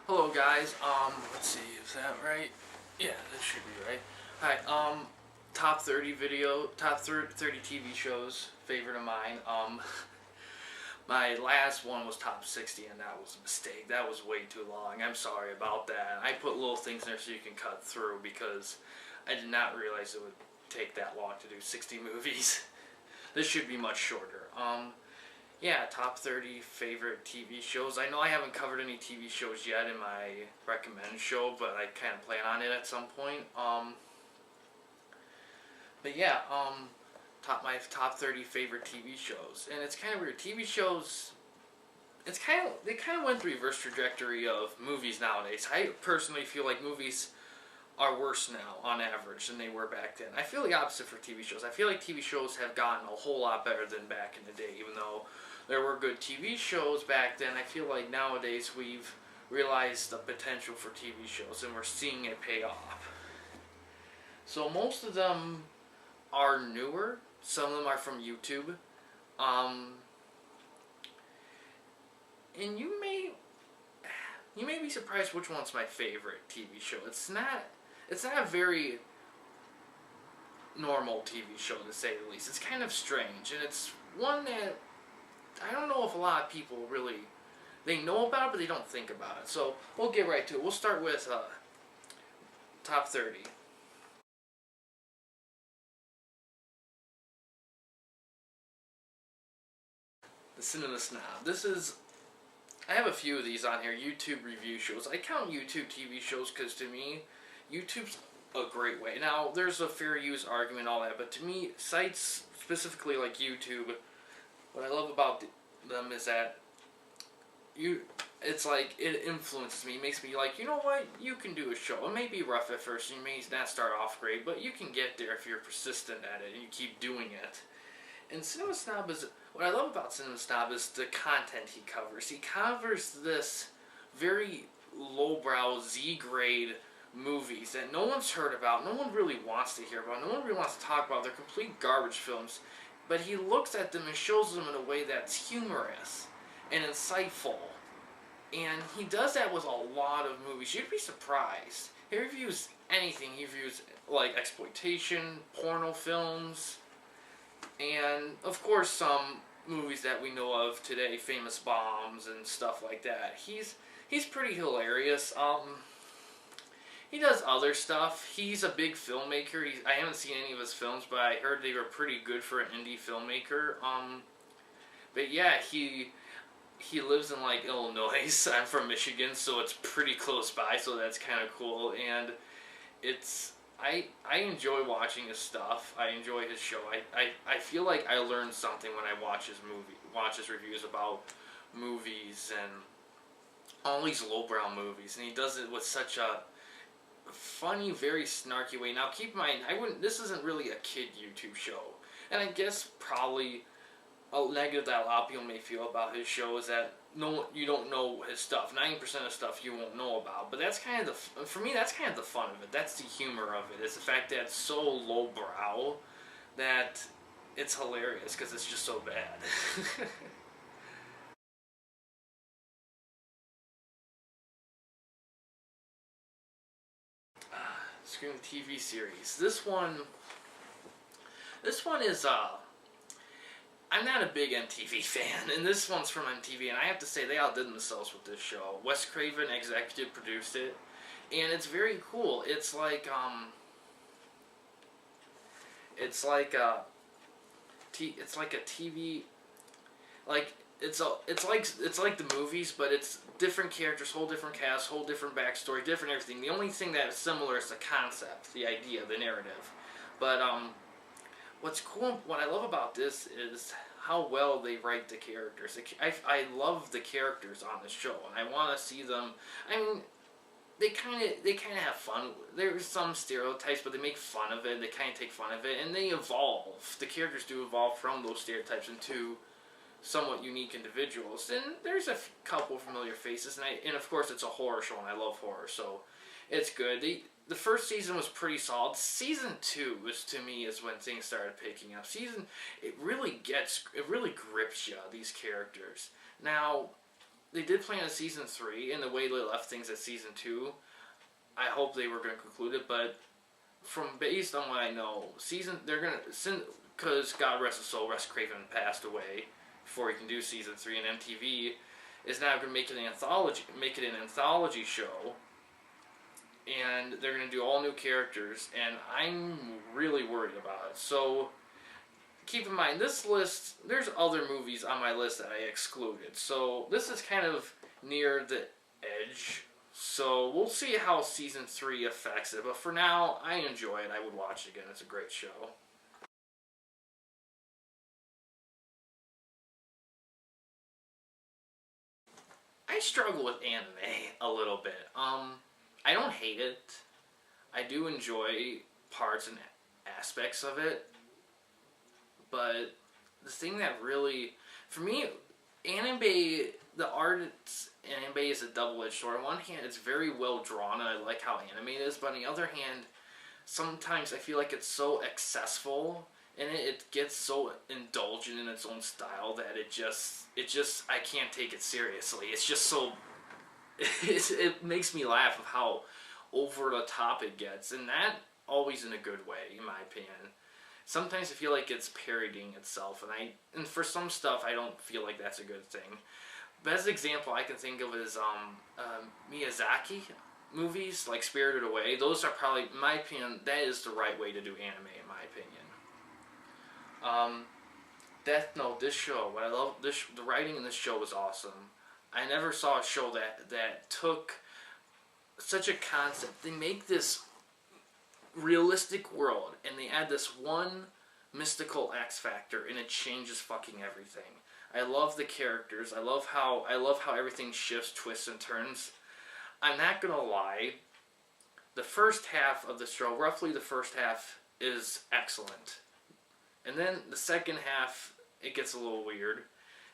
Hello guys, let's see, is that right? Yeah, this should be right. Hi, top 30 top 30 TV shows, favorite of mine. My last one was top 60 and that was a mistake. That was way too long. I'm sorry about that. I put little things in there so you can cut through because I did not realize it would take that long to do 60 movies. This should be much shorter. Yeah, top 30 favorite TV shows. I know I haven't covered any TV shows yet in my recommend show, but I kind of plan on it at some point. But yeah, my top 30 favorite TV shows, and it's kind of weird. TV shows, they kind of went the reverse trajectory of movies nowadays. I personally feel like movies are worse now on average than they were back then. I feel the opposite for TV shows. I feel like TV shows have gotten a whole lot better than back in the day, even though there were good TV shows back then. I feel like nowadays we've realized the potential for TV shows and we're seeing it pay off. So most of them are newer. Some of them are from YouTube. And you may be surprised which one's my favorite TV show. It's not a very normal TV show, to say the least. It's kind of strange, and it's one that I don't know if a lot of people really, they know about it, but they don't think about it. So we'll get right to it. We'll start with top 30. The Cinema Snob. I have a few of these on here, YouTube review shows. I count YouTube TV shows because to me, YouTube's a great way. Now, there's a fair use argument and all that, but to me, sites specifically like YouTube, what I love about them is that it's like, it influences me. It makes me like, you know what, you can do a show. It may be rough at first, you may not start off great, but you can get there if you're persistent at it and you keep doing it. And Cinema Snob what I love about Cinema Snob is the content he covers. He covers this very lowbrow, Z-grade movies that no one's heard about, no one really wants to hear about, no one really wants to talk about. They're complete garbage films. But he looks at them and shows them in a way that's humorous and insightful. And he does that with a lot of movies. You'd be surprised. He reviews anything. He reviews like exploitation, porno films, and of course some movies that we know of today, famous bombs and stuff like that. He's pretty hilarious. He does other stuff. He's a big filmmaker. I haven't seen any of his films, but I heard they were pretty good for an indie filmmaker. But yeah, he lives in like Illinois. I'm from Michigan, so it's pretty close by. So that's kind of cool. And I enjoy watching his stuff. I enjoy his show. I feel like I learn something when I watch his reviews about movies and all these lowbrow movies, and he does it with such a funny, very snarky way. Now, keep in mind, this isn't really a kid YouTube show, and I guess probably a negative that a lot of people may feel about his show is that you don't know his stuff. 90% of stuff you won't know about, but that's kind of for me, that's kind of the fun of it. That's the humor of it. It's the fact that it's so lowbrow that it's hilarious because it's just so bad. Scream TV series. This one is I'm not a big MTV fan, and this one's from MTV, and I have to say they outdid themselves with this show. Wes Craven executive produced it, and it's very cool. It's like a TV, like it's like the movies, but it's different characters, whole different cast, whole different backstory, different everything. The only thing that's similar is the concept, the idea, the narrative. But what's cool, what I love about this is how well they write the characters. I love the characters on the show, and I want to see them. I mean, they kind of have fun. There's some stereotypes, but they make fun of it. They kind of take fun of it, and they evolve. The characters do evolve from those stereotypes into somewhat unique individuals. And there's a couple familiar faces, and of course it's a horror show, and I love horror, so it's good. The first season was pretty solid. Season 2 to me is when things started picking up. It really grips you, these characters. Now, they did plan a season 3, and the way they left things at season 2, I hope they were going to conclude it. But from based on what I know, they're gonna, because God rest his soul, Wes Craven passed away before he can do season 3, and MTV is now going to make it an anthology show, and they're going to do all new characters, and I'm really worried about it. So keep in mind, this list, there's other movies on my list that I excluded, so this is kind of near the edge. So we'll see how season 3 affects it, but for now, I enjoy it. I would watch it again. It's a great show. I struggle with anime a little bit. I don't hate it. I do enjoy parts and aspects of it, but the thing that really, for me, anime, the art in anime is a double-edged sword. On one hand, it's very well drawn, and I like how animated it is, but on the other hand, sometimes I feel like it's so accessible, and it gets so indulgent in its own style that it just, I can't take it seriously. It's just so, it makes me laugh of how over the top it gets, and that always in a good way, in my opinion. Sometimes I feel like it's parodying itself, and for some stuff I don't feel like that's a good thing. Best example I can think of is Miyazaki movies, like Spirited Away. Those are probably, in my opinion, that is the right way to do anime, in my opinion. Death Note, this show, what I love, the writing in this show was awesome. I never saw a show that took such a concept. They make this realistic world, and they add this one mystical X factor, and it changes fucking everything. I love the characters. I love how everything shifts, twists, and turns. I'm not gonna lie. The first half of the show, roughly the first half, is excellent, and then the second half it gets a little weird,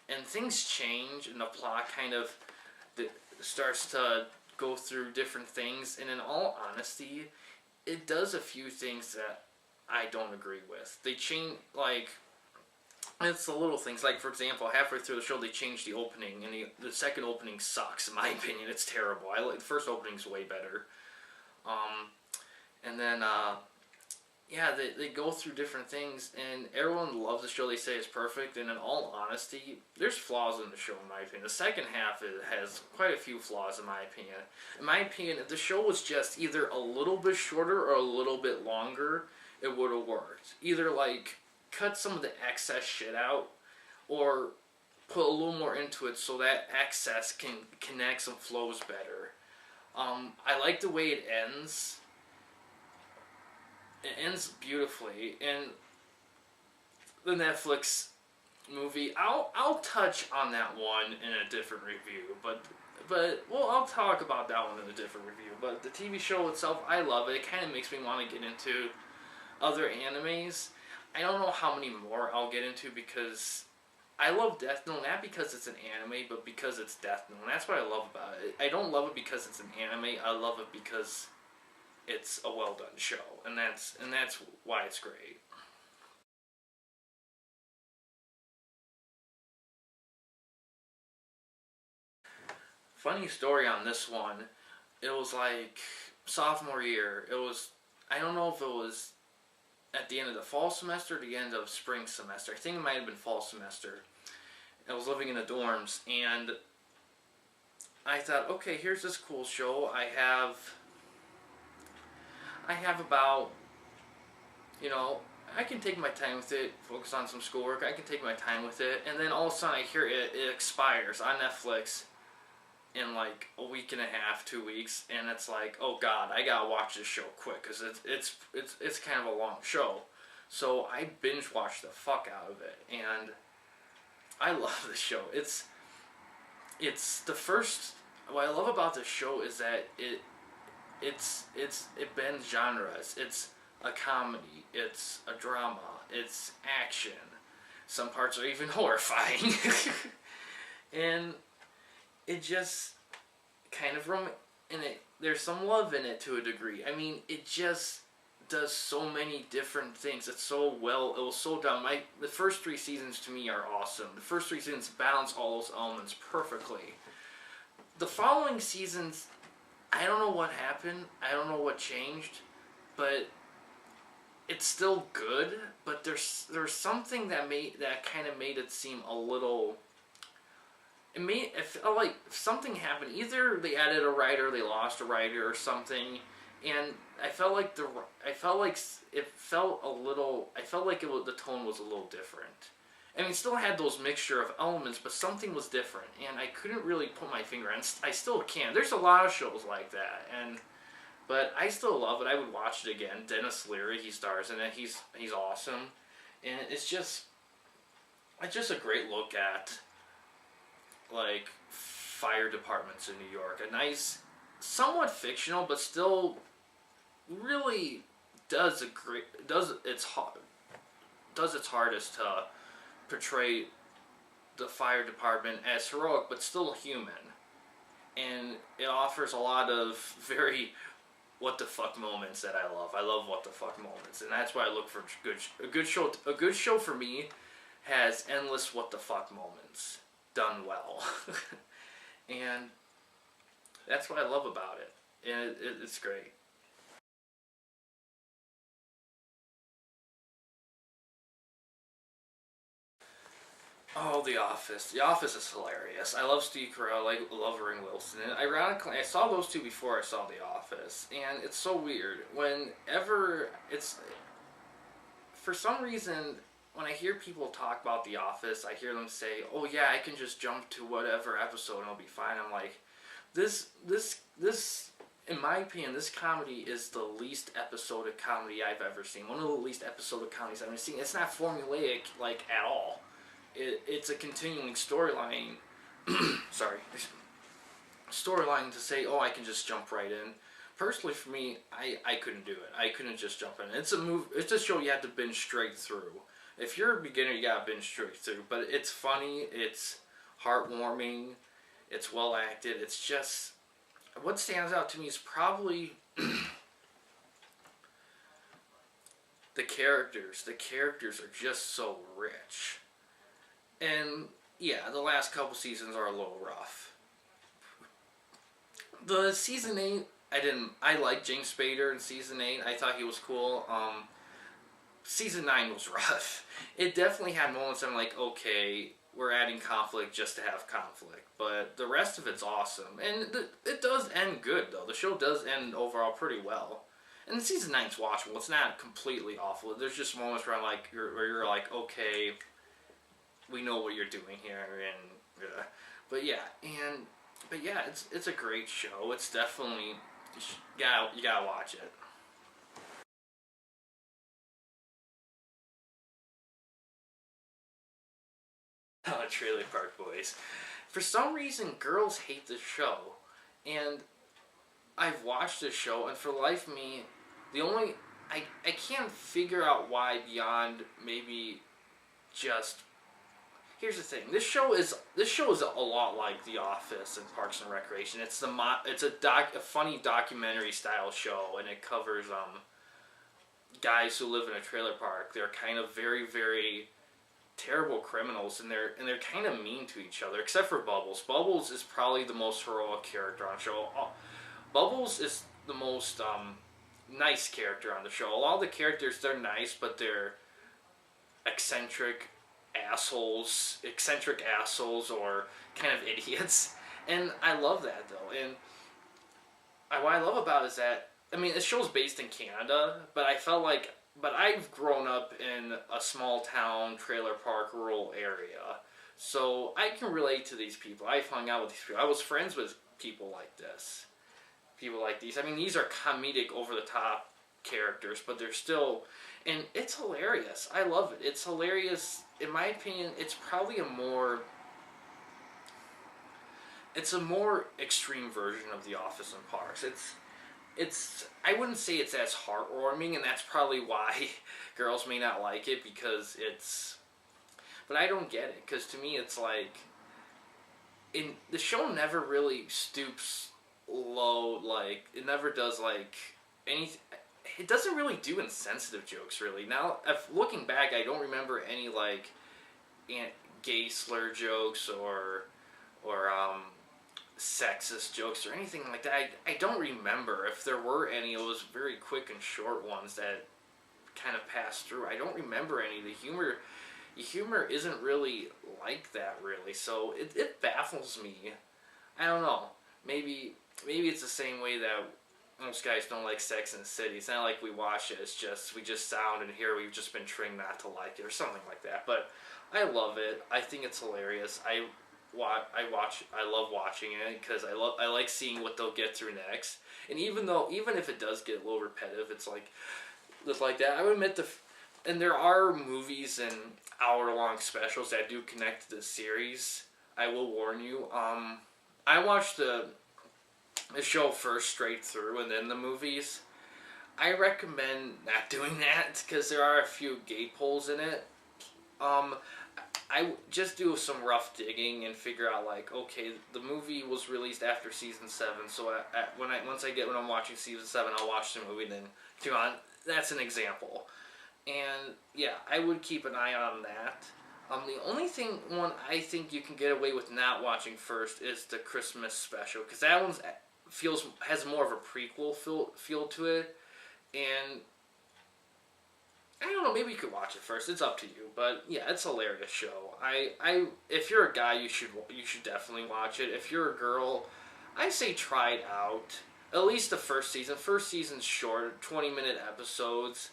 and things change, and the plot kind of starts to go through different things. And in all honesty, it does a few things that I don't agree with. They change, like, it's the little things. Like, for example, halfway through the show, they changed the opening, and the second opening sucks, in my opinion. It's terrible. The first opening's way better. And then, yeah, they go through different things, and everyone loves the show. They say it's perfect, and in all honesty, there's flaws in the show, in my opinion. The second half has quite a few flaws, in my opinion. In my opinion, if the show was just either a little bit shorter or a little bit longer, it would have worked. Either, like, cut some of the excess shit out, or put a little more into it so that excess can connect some flows better. I like the way it ends. It ends beautifully, and the Netflix movie, I'll touch on that one in a different review, but well, I'll talk about that one in a different review. But the TV show itself, I love it. It kind of makes me want to get into other animes. I don't know how many more I'll get into, because I love Death Note, not because it's an anime, but because it's Death Note, and that's what I love about it. I don't love it because it's an anime, I love it because it's a well done show, and that's why it's great. Funny story on this one. It was like sophomore year. I don't know if it was at the end of the fall semester or the end of spring semester. I think it might have been fall semester. I was living in the dorms, and I thought, okay, here's this cool show. I have about, I can take my time with it, focus on some schoolwork, I can take my time with it, and then all of a sudden I hear it expires on Netflix in like a week and a half, 2 weeks, and it's like, oh god, I gotta watch this show quick, because it's kind of a long show. So I binge watched the fuck out of it, and I love the show. It's the first, what I love about this show is that it bends genres. It's a comedy, it's a drama, it's action. Some parts are even horrifying. And it just kind of there's some love in it to a degree. I mean, it just does so many different things. It was so done. The first 3 seasons to me are awesome. The first 3 seasons balance all those elements perfectly. the following seasons, I don't know what happened. I don't know what changed, but it's still good. But there's something that kind of made it seem a little. It felt like something happened. Either they added a writer, they lost a writer, or something. And I felt like it felt a little. I felt like the tone was a little different. I mean, it still had those mixture of elements, but something was different, and I couldn't really put my finger on. I still can't. There's a lot of shows like that, but I still love it. I would watch it again. Dennis Leary, he stars in it. He's awesome, and it's just a great look at like fire departments in New York. A nice, somewhat fictional, but still really does its hardest to portray the fire department as heroic but still human, and it offers a lot of very what the fuck moments that I love. I love what the fuck moments, and that's why I look for a good show. A good show for me has endless what the fuck moments done well, and that's what I love about it, and it's great. Oh, The Office. The Office is hilarious. I love Steve Carell. I love Ring Wilson. And ironically, I saw those two before I saw The Office. And it's so weird. Whenever it's... For some reason, when I hear people talk about The Office, I hear them say, oh yeah, I can just jump to whatever episode and it'll be fine. I'm like, this, in my opinion, this comedy is the least episodic comedy I've ever seen. One of the least episodic comedies I've ever seen. It's not formulaic, like, at all. It's a continuing storyline. Sorry. Storyline to say, oh, I can just jump right in. Personally, for me, I couldn't do it. I couldn't just jump in. It's a show you have to binge straight through. If you're a beginner, you gotta binge straight through. But it's funny. It's heartwarming. It's well acted. It's just what stands out to me is probably the characters. The characters are just so rich. And yeah, the last couple seasons are a little rough. The season 8, I liked James Spader in season 8. I thought he was cool. Season 9 was rough. It definitely had moments I'm like, okay, we're adding conflict just to have conflict. But the rest of it's awesome. And it does end good, though. The show does end overall pretty well. And season 9's watchable. It's not completely awful. There's just moments where where you're like, okay, we know what you're doing here, and but yeah, it's a great show. It's definitely you gotta watch it. Trailer Park Boys. For some reason, girls hate this show, and I've watched this show, and for the life of me, I can't figure out why beyond maybe just. Here's the thing. This show is a lot like The Office and Parks and Recreation. It's a funny documentary style show, and it covers guys who live in a trailer park. They're kind of very, very terrible criminals, and they're kind of mean to each other, except for Bubbles. Bubbles is probably the most heroic character on the show. Bubbles is the most nice character on the show. A lot of the characters, they're nice, but they're eccentric assholes or kind of idiots, and I love that though. And what I love about it is that, I mean, this show's based in Canada, but I've grown up in a small town, trailer park, rural area, so I can relate to these people. I've hung out with these people. I was friends with people like these. I mean, these are comedic, over the top characters, but they're still, and it's hilarious. I love it. It's hilarious. In my opinion, it's probably a more extreme version of The Office and Parks. It's I wouldn't say it's as heartwarming, and that's probably why girls may not like it, because but I don't get it, because to me it's like, the show never really stoops low, like, it never does like anything. It doesn't really do insensitive jokes, really. Now, looking back, I don't remember any, like, gay slur jokes or sexist jokes or anything like that. I don't remember if there were any. It was very quick and short ones that kind of passed through. I don't remember any. The humor isn't really like that, really. So it baffles me. I don't know. Maybe it's the same way that most guys don't like Sex and the City. It's not like we watch it. It's just we just sound and hear we've just been trained not to like it or something like that. But I love it. I think it's hilarious. I love watching it because I like seeing what they'll get through next. And even if it does get a little repetitive, it's like that. I would admit and there are movies and hour-long specials that do connect to the series. I will warn you. I watched the show first straight through and then the movies. I recommend not doing that because there are a few gapeholes in it. I just do some rough digging and figure out okay, the movie was released after season 7, so when I'm watching season 7, I'll watch the movie. Then come on, that's an example, and yeah, I would keep an eye on that. The only one I think you can get away with not watching first is the Christmas special, because that one has more of a prequel feel to it, and I don't know, maybe you could watch it first. It's up to you, but yeah, it's a hilarious show. If you're a guy, you should definitely watch it. If you're a girl, I say try it out. At least the first season. First season's short, 20-minute episodes.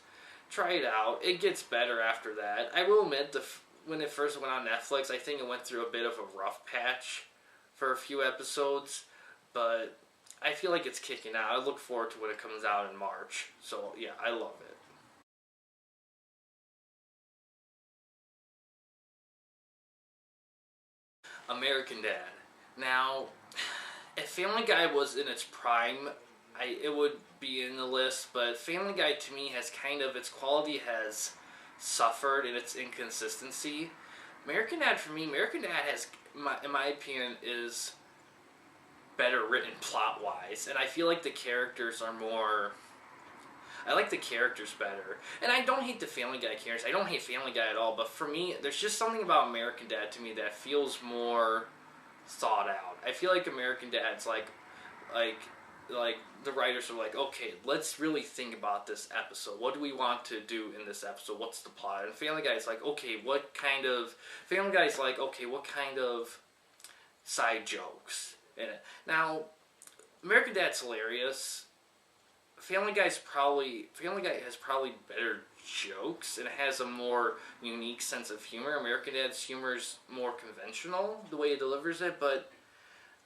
Try it out. It gets better after that. I will admit, when it first went on Netflix, I think it went through a bit of a rough patch for a few episodes, but I feel like it's kicking out. I look forward to when it comes out in March. So yeah, I love it. American Dad. Now, if Family Guy was in its prime, it would be in the list, but Family Guy to me has its quality has suffered in its inconsistency. American Dad has, in my opinion, is better written plot-wise, and I feel like the characters are more... I like the characters better. And I don't hate the Family Guy characters. I don't hate Family Guy at all. But for me, there's just something about American Dad to me that feels more thought out. I feel like American Dad's like the writers are like, okay, let's really think about this episode. What do we want to do in this episode? What's the plot? And Family Guy's like, okay, what kind of side jokes in it? Now, American Dad's hilarious. Family Guy has probably better jokes, and it has a more unique sense of humor. American Dad's humor is more conventional, the way it delivers it, but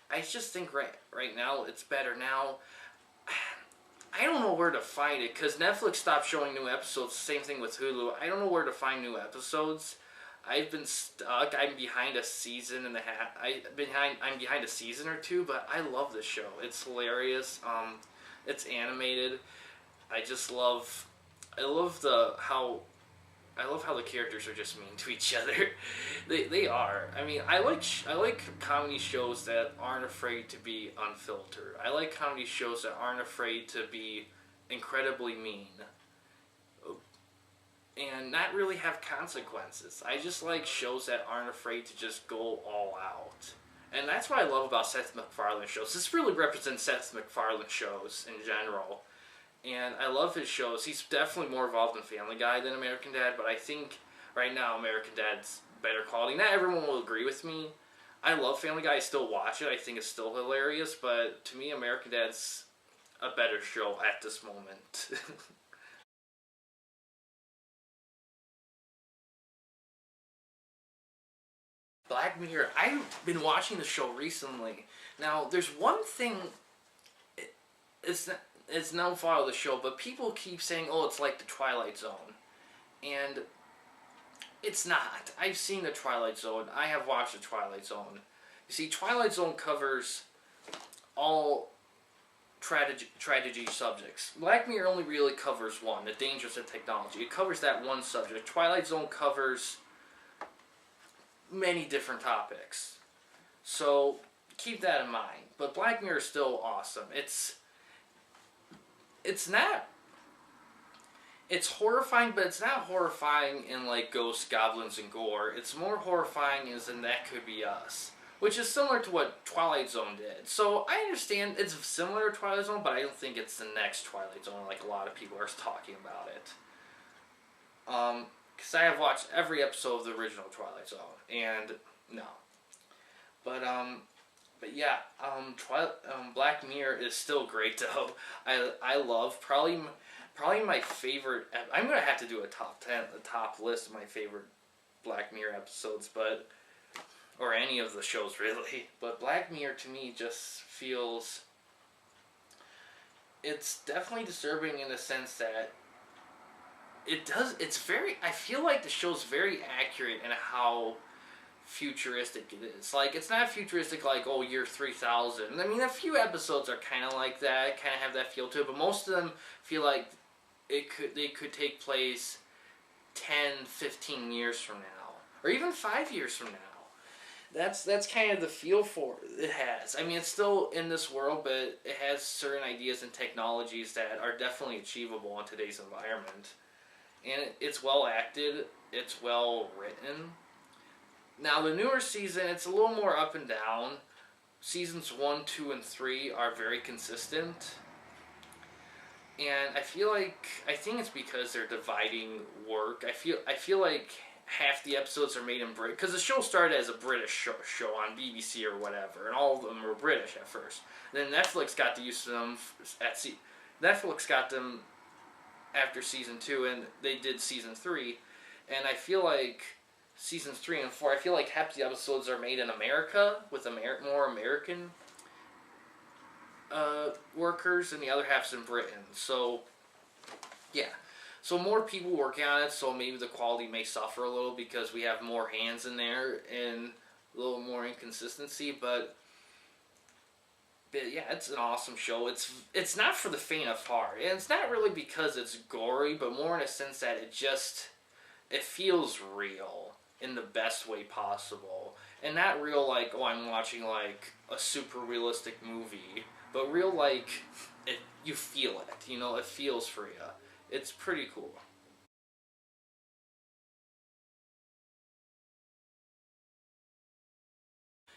I just think right now it's better. Now, I don't know where to find it, because Netflix stopped showing new episodes, same thing with Hulu. I don't know where to find new episodes. I've been stuck. I'm behind a season and a half. I'm behind a season or two, but I love this show. It's hilarious. It's animated. I love how the characters are just mean to each other. They are. I mean, I like comedy shows that aren't afraid to be unfiltered. I like comedy shows that aren't afraid to be incredibly mean and not really have consequences. I just like shows that aren't afraid to just go all out. And that's what I love about Seth MacFarlane shows. This really represents Seth MacFarlane shows in general. And I love his shows. He's definitely more involved in Family Guy than American Dad, but I think right now American Dad's better quality. Not everyone will agree with me. I love Family Guy. I still watch it. I think it's still hilarious, but to me, American Dad's a better show at this moment. Black Mirror. I've been watching the show recently. Now, there's one thing. It's no fault of the show, but people keep saying, "Oh, it's like the Twilight Zone," and it's not. I've seen the Twilight Zone. I have watched the Twilight Zone. You see, Twilight Zone covers all tragedy subjects. Black Mirror only really covers one: the dangers of technology. It covers that one subject. Twilight Zone covers many different topics. So keep that in mind. But Black Mirror is still awesome. It's horrifying, but it's not horrifying in like ghosts, goblins, and gore. It's more horrifying as in that could be us. which is similar to what Twilight Zone did. So I understand it's similar to Twilight Zone, but I don't think it's the next Twilight Zone like a lot of people are talking about it. Because I have watched every episode of the original Twilight Zone, and no. But yeah, Black Mirror is still great though. I love probably my favorite. I'm gonna have to do a top list of my favorite Black Mirror episodes, or any of the shows really. But Black Mirror to me just feels, it's definitely disturbing in the sense that I feel like the show's very accurate in how futuristic it is. Like, it's not futuristic like, oh, year 3000. I mean, a few episodes are kind of like that, kind of have that feel to it, but most of them feel like they could take place 10, 15 years from now, or even 5 years from now. That's kind of the feel for it has. I mean, it's still in this world, but it has certain ideas and technologies that are definitely achievable in today's environment. And it's well acted, it's well written. Now, the newer season, it's a little more up and down. Seasons 1, 2, and 3 are very consistent. And I think it's because they're dividing work. I feel like half the episodes are made in Britain, because the show started as a British show on BBC or whatever, and all of them were British at first. Then Netflix got used to them Netflix got them after season 2, and they did season 3. And I feel like seasons 3 and 4, I feel like half the episodes are made in America with more American workers, and the other half's in Britain. So, yeah. So more people working on it, so maybe the quality may suffer a little because we have more hands in there and a little more inconsistency, but yeah, it's an awesome show. It's not for the faint of heart, and it's not really because it's gory, but more in a sense that it feels real in the best way possible, and not real like, oh, I'm watching like a super realistic movie, but real like you feel it. It feels for you. It's pretty cool.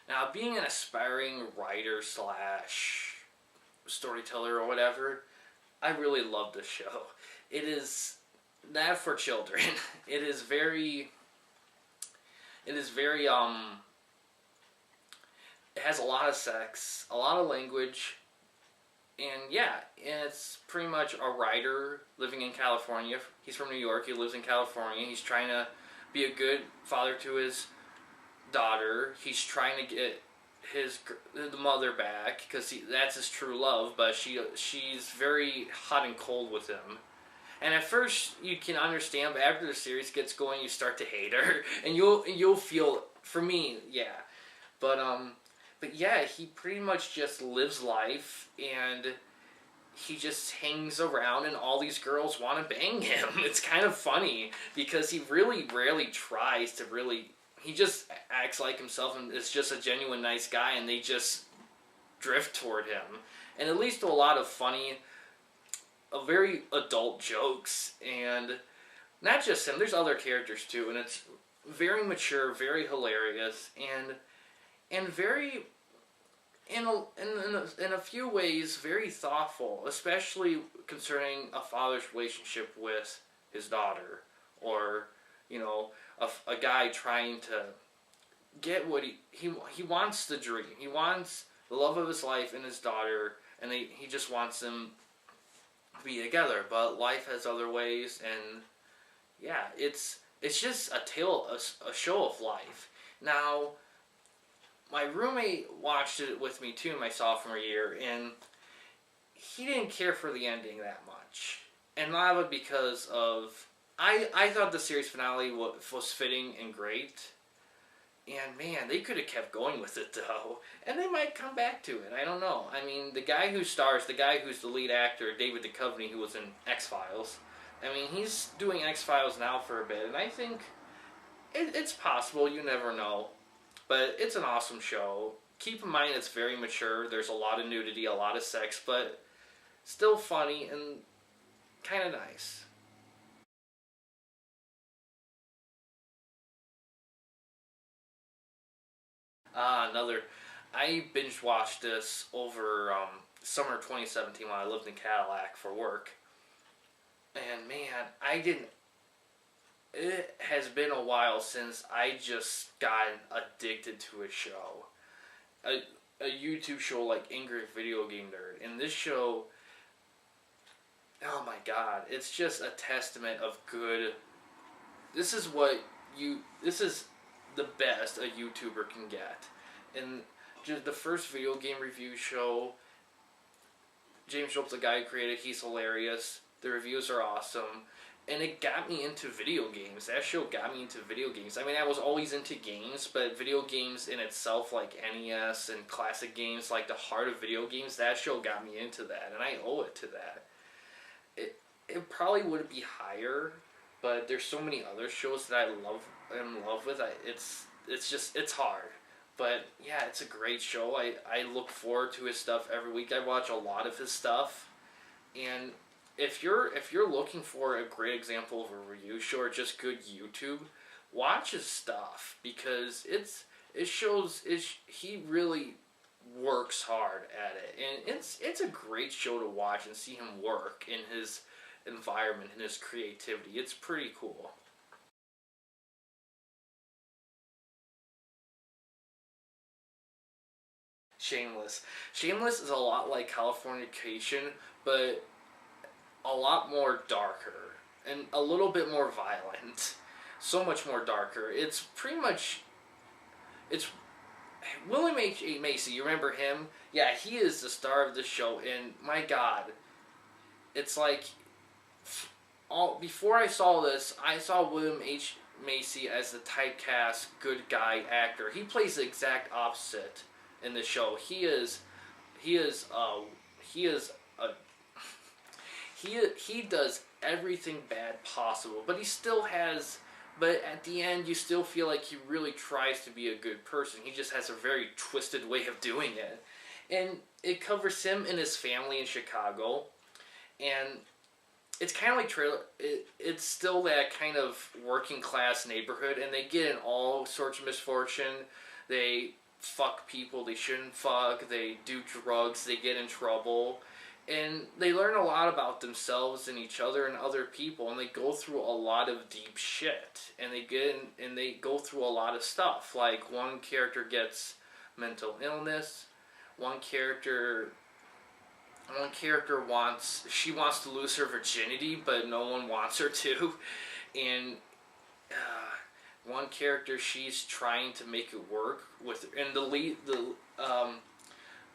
Now, being an aspiring writer slash storyteller or whatever, I really love this show. It is not for children. It is very. It has a lot of sex, a lot of language, and yeah, it's pretty much a writer living in California. He's from New York, he lives in California, he's trying to be a good father to his daughter. He's trying to get the mother back because that's his true love, but she's very hot and cold with him. And at first you can understand, but after the series gets going, you start to hate her, and you'll feel, for me, yeah. But yeah, he pretty much just lives life, and he just hangs around, and all these girls want to bang him. It's kind of funny because he really rarely tries to really. He just acts like himself and is just a genuine nice guy, and they just drift toward him. And it leads to a lot of funny, very adult jokes, and not just him. There's other characters too, and it's very mature, very hilarious, and very, in a few ways, very thoughtful, especially concerning a father's relationship with his daughter, or a guy trying to get what he wants, the dream. He wants the love of his life and his daughter, and he just wants them to be together. But life has other ways, and yeah, it's just a show of life. Now, my roommate watched it with me too in my sophomore year, and he didn't care for the ending that much. And a lot of it because of I thought the series finale was fitting and great. And man, they could have kept going with it though. And they might come back to it. I don't know. I mean, the guy who's the lead actor, David Duchovny, who was in X-Files. I mean, he's doing X-Files now for a bit. And I think it's possible. You never know. But it's an awesome show. Keep in mind it's very mature. There's a lot of nudity, a lot of sex, but still funny and kind of nice. Another. I binge watched this over summer 2017 when I lived in Cadillac for work. And man, I didn't. It has been a while since I just got addicted to a show. A, a YouTube show like Angry Video Game Nerd. And this show, oh my god, it's just a testament of good. This is this is the best a YouTuber can get. And just the first video game review show, James Schultz, the guy who created, he's hilarious. The reviews are awesome. And it got me into video games. That show got me into video games. I mean, I was always into games, but video games in itself, like NES and classic games, like the heart of video games, that show got me into that, and I owe it to that. It probably would be higher, but there's so many other shows that I am in love with. It's hard. But yeah, it's a great show. I look forward to his stuff every week. I watch a lot of his stuff, and if you're looking for a great example of a review show or just good YouTube, watch his stuff, because he really works hard at it, and it's a great show to watch and see him work in his environment and his creativity. It's pretty cool. Shameless. Shameless is a lot like Californication, but a lot more darker and a little bit more violent. So much more darker. It's pretty much, it's William H. Macy. You remember him? Yeah, he is the star of the show, and my God, it's like before I saw this, I saw William H. Macy as the typecast good guy actor. He plays the exact opposite in the show. He does everything bad possible, but he still has. But at the end, you still feel like he really tries to be a good person. He just has a very twisted way of doing it, and it covers him and his family in Chicago, and it's kind of like trailer. It's still that kind of working class neighborhood, and they get in all sorts of misfortune. They fuck people they shouldn't fuck. They do drugs. They get in trouble. And they learn a lot about themselves and each other and other people, and they go through a lot of deep shit. And they go through a lot of stuff. Like, one character gets mental illness. One character wants to lose her virginity, but no one wants her to. And one character, she's trying to make it work with, and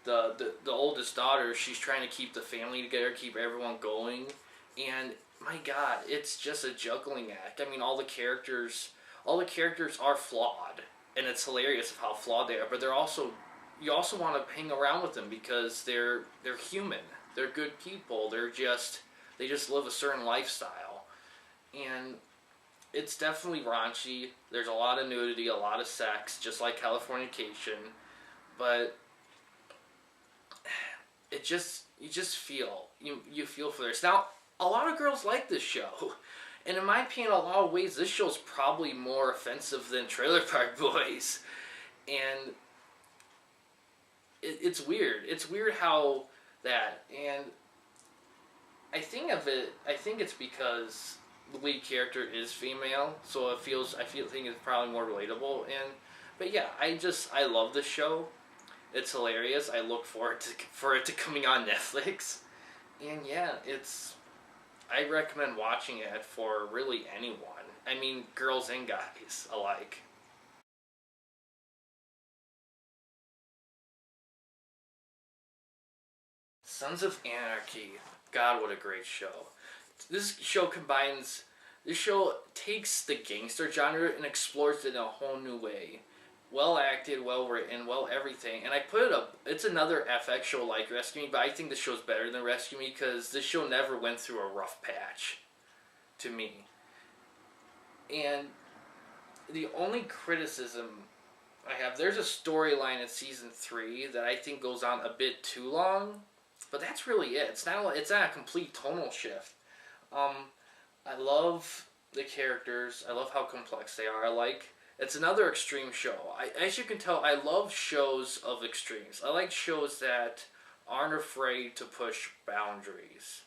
the oldest daughter, she's trying to keep the family together, keep everyone going, and my God, it's just a juggling act. I mean, all the characters are flawed, and it's hilarious of how flawed they are. But you also want to hang around with them because they're human. They're good people. They just live a certain lifestyle, and it's definitely raunchy. There's a lot of nudity, a lot of sex, just like Californication, but you feel for this. Now, a lot of girls like this show, and in my opinion, in a lot of ways, this show's probably more offensive than Trailer Park Boys, and it's weird. It's weird how that, and I think it's because the lead character is female, so I think it's probably more relatable, but yeah, I love this show. It's hilarious. I look forward for it to coming on Netflix. And yeah, I recommend watching it for really anyone. I mean, girls and guys alike. Sons of Anarchy. God, what a great show. This show takes the gangster genre and explores it in a whole new way. Well acted, well written, well everything. And I put it up. It's another FX show like Rescue Me, but I think this show's better than Rescue Me because this show never went through a rough patch to me. And the only criticism I have, there's a storyline in season 3 that I think goes on a bit too long, but that's really it. It's not a complete tonal shift. I love the characters. I love how complex they are. I like It's another extreme show. As you can tell, I love shows of extremes. I like shows that aren't afraid to push boundaries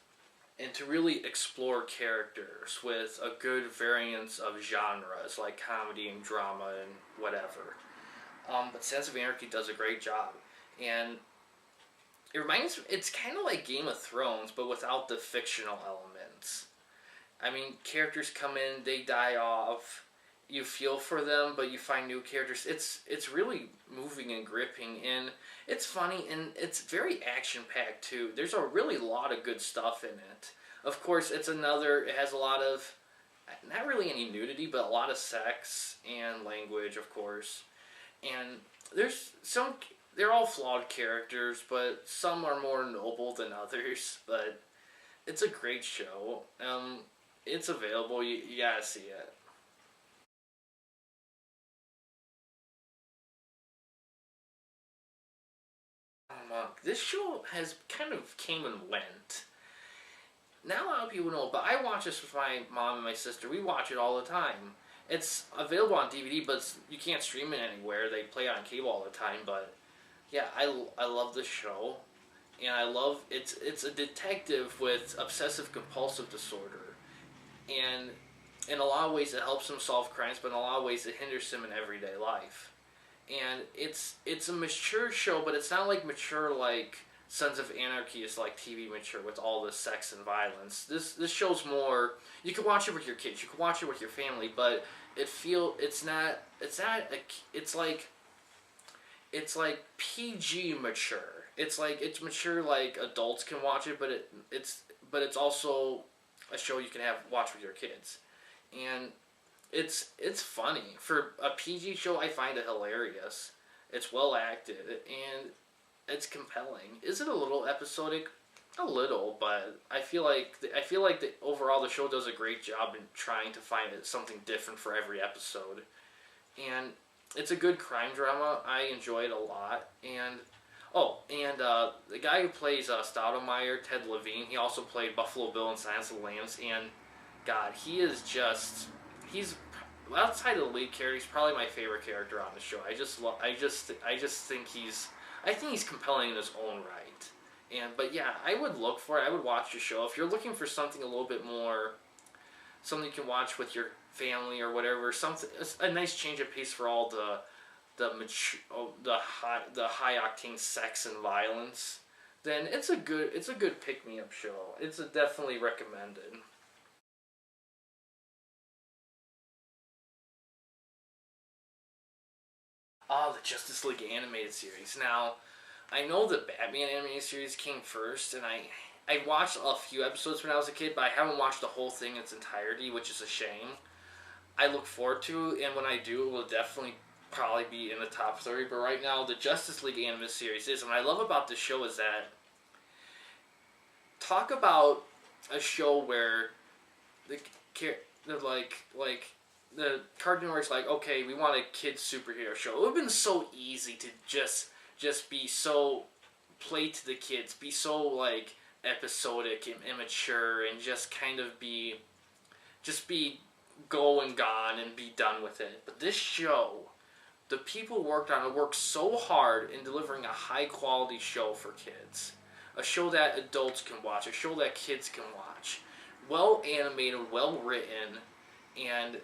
and to really explore characters with a good variance of genres like comedy and drama and whatever. But Sons of Anarchy does a great job, and it's kind of like Game of Thrones, but without the fictional elements. I mean, characters come in, they die off. You feel for them, but you find new characters. It's really moving and gripping, and it's funny, and it's very action packed too. There's a really lot of good stuff in it. Of course, it has a lot of, not really any nudity, but a lot of sex and language, of course. And there's some, they're all flawed characters, but some are more noble than others. But it's a great show. It's available. You gotta see it. This show has kind of came and went. Not a lot of people know, but I watch this with my mom and my sister. We watch it all the time. It's available on DVD, but you can't stream it anywhere. They play it on cable all the time. But yeah, I love this show, and I love it's a detective with obsessive compulsive disorder, and in a lot of ways it helps him solve crimes, but in a lot of ways it hinders him in everyday life. And it's a mature show, but it's not like mature like Sons of Anarchy is like TV mature with all the sex and violence. This show's more. You can watch it with your kids. You can watch it with your family, but it's like PG mature. It's mature like adults can watch it, but it's also a show you can have watch with your kids, and it's funny for a PG show. I find it hilarious. It's well acted and it's compelling. Is it a little episodic? A little, but I feel like the overall the show does a great job in trying to find something different for every episode, and it's a good crime drama. I enjoy it a lot, and the guy who plays Stoudemire, Ted Levine, he also played Buffalo Bill in Silence of the Lambs, and God, he's outside of the lead character, he's probably my favorite character on the show. I just think I think he's compelling in his own right. But yeah, I would look for it. I would watch the show if you're looking for something a little bit more, something you can watch with your family or whatever. Something a nice change of pace for all the high octane sex and violence. Then it's a good pick me up show. It's definitely recommended. Oh, the Justice League animated series. Now, I know the Batman animated series came first, and I watched a few episodes when I was a kid, but I haven't watched the whole thing in its entirety, which is a shame. I look forward to, and when I do, it will definitely probably be in the top 30. But right now, the Justice League animated series is, and what I love about this show is that talk about a show where the the the Cartoon Network's like, okay, we want a kids superhero show. It would have been so easy to just be so play to the kids, be so like episodic and immature, and just kind of be go and gone and be done with it. But this show, the people worked on it worked so hard in delivering a high quality show for kids, a show that adults can watch, a show that kids can watch, well animated, well written, and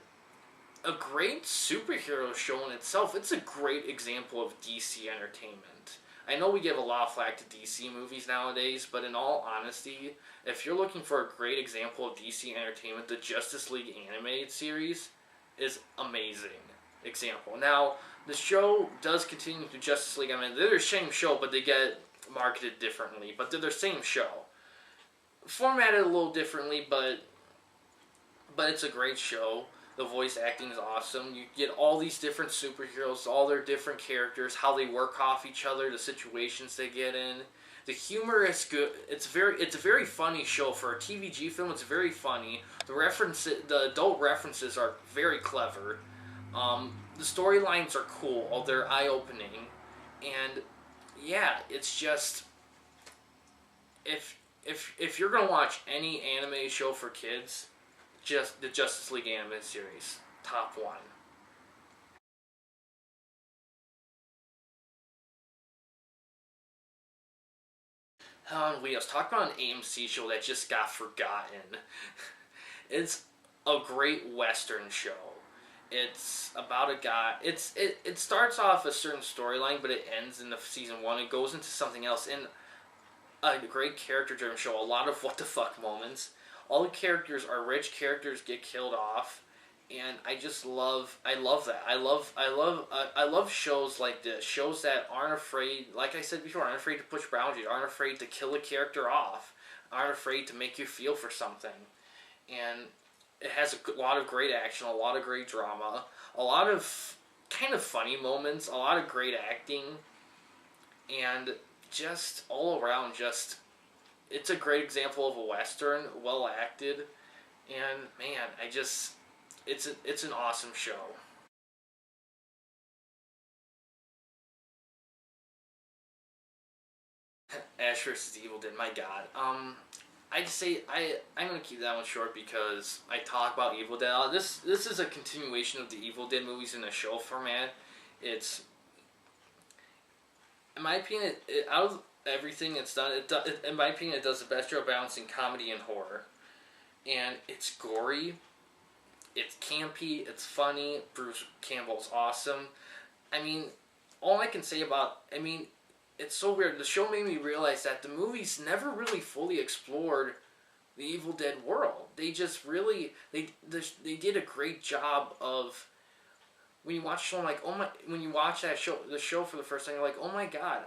a great superhero show in itself. It's a great example of DC entertainment. I know we give a lot of flack to DC movies nowadays, but in all honesty, if you're looking for a great example of DC entertainment, the Justice League animated series is amazing example. Now, the show does continue to Justice League. I mean, they're the same show, but they get marketed differently. But they're the same show, formatted a little differently, but it's a great show. The voice acting is awesome. You get all these different superheroes, all their different characters, how they work off each other, the situations they get in. The humor is good. It's a very funny show for a TVG film. It's very funny. The adult references are very clever. The storylines are cool. They're eye opening, and yeah, it's just if you're gonna watch any anime show for kids, just the Justice League animated series, top one. We was talking about an AMC show that just got forgotten. It's a great Western show. It's about a guy. It starts off a certain storyline, but it ends in the season 1. It goes into something else. And a great character-driven show. A lot of what the fuck moments. All the characters are rich characters get killed off, and I love that. I love shows like this. Shows that aren't afraid, like I said before, aren't afraid to push boundaries, aren't afraid to kill a character off, aren't afraid to make you feel for something. And it has a lot of great action, a lot of great drama, a lot of kind of funny moments, a lot of great acting, and just all around, it's a great example of a Western, well acted, and man, it's an awesome show. Ash vs. Evil Dead, my god. I'd say I'm gonna keep that one short because I talk about Evil Dead. This is a continuation of the Evil Dead movies in a show format. It's, in my opinion, out of everything it's done, in my opinion, it does the best job balancing comedy and horror. And it's gory, it's campy, it's funny. Bruce Campbell's awesome. I mean, all I can say about, it's so weird. The show made me realize that the movies never really fully explored the Evil Dead world. They just really, they did a great job of, when you watch the show, like, oh my, when you watch the show for the first time, you're like, oh my god,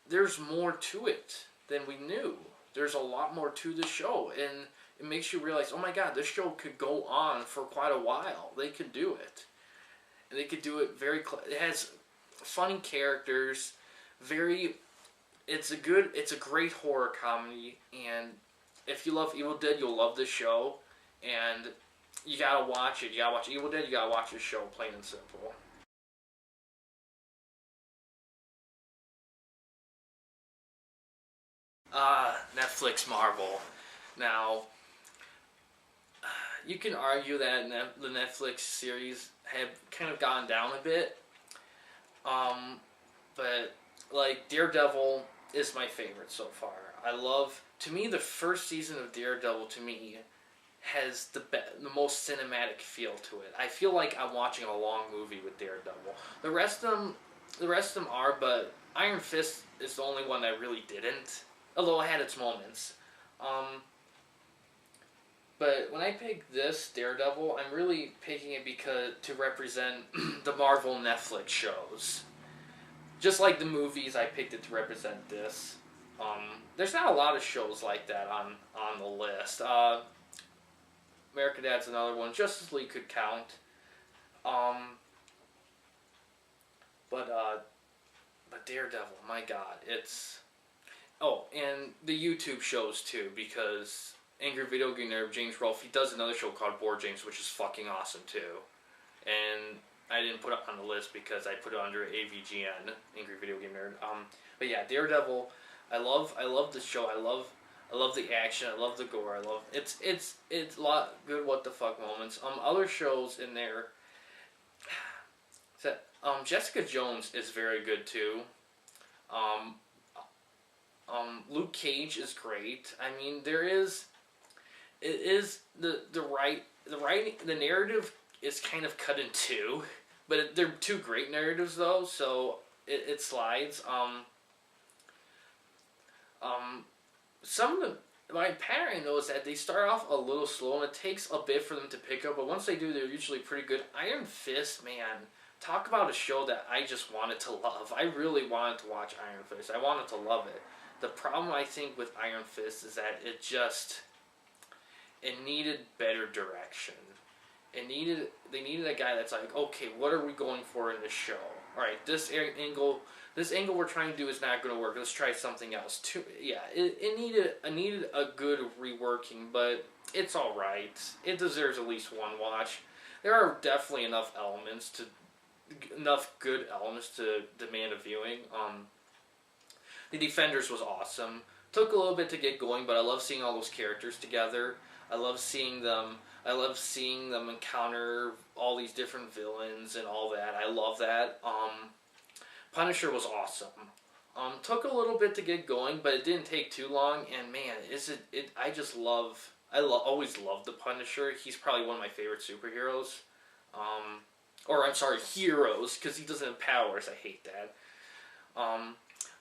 there's more to it than we knew. There's a lot more to the show, and it makes you realize, oh my god, this show could go on for quite a while. They could do it. And they could do it it has funny characters, it's a great horror comedy, and if you love Evil Dead, you'll love this show, and you gotta watch it. You gotta watch Evil Dead, you gotta watch this show, plain and simple. Netflix Marvel. Now, you can argue that the Netflix series have kind of gone down a bit, but like Daredevil is my favorite so far. To me, the first season of Daredevil to me has the most cinematic feel to it. I feel like I'm watching a long movie with Daredevil. The rest of them are, but Iron Fist is the only one that really didn't. Although it had its moments. But when I pick this Daredevil, I'm really picking it to represent the Marvel Netflix shows. Just like the movies, I picked it to represent this. There's not a lot of shows like that on the list. American Dad's another one. Justice League could count. But Daredevil, my god, it's... Oh, and the YouTube shows too, because Angry Video Game Nerd, James Rolfe, he does another show called Board James, which is fucking awesome too. And I didn't put it on the list because I put it under AVGN, Angry Video Game Nerd. But yeah, Daredevil, I love the show. I love the action. I love the gore. It's a lot good what the fuck moments. Other shows in there. Jessica Jones is very good too. Luke Cage is great. I mean, the narrative is kind of cut in two, but they're two great narratives though, so it slides. Some of my pattern though is that they start off a little slow and it takes a bit for them to pick up, but once they do, they're usually pretty good. Iron Fist, man, talk about a show that I just wanted to love. I really wanted to watch Iron Fist. I wanted to love it. The problem I think with Iron Fist is that it needed better direction. They needed a guy that's like, okay, what are we going for in this show? All right, this angle we're trying to do is not going to work. Let's try something else. It needed a good reworking, but it's all right. It deserves at least one watch. There are definitely enough good elements to demand a viewing. The Defenders was awesome. Took a little bit to get going, but I love seeing all those characters together. I love seeing them encounter all these different villains and all that. I love that. Punisher was awesome. Took a little bit to get going, but it didn't take too long. And man, always loved the Punisher. He's probably one of my favorite superheroes. Or I'm sorry, heroes, because he doesn't have powers. I hate that.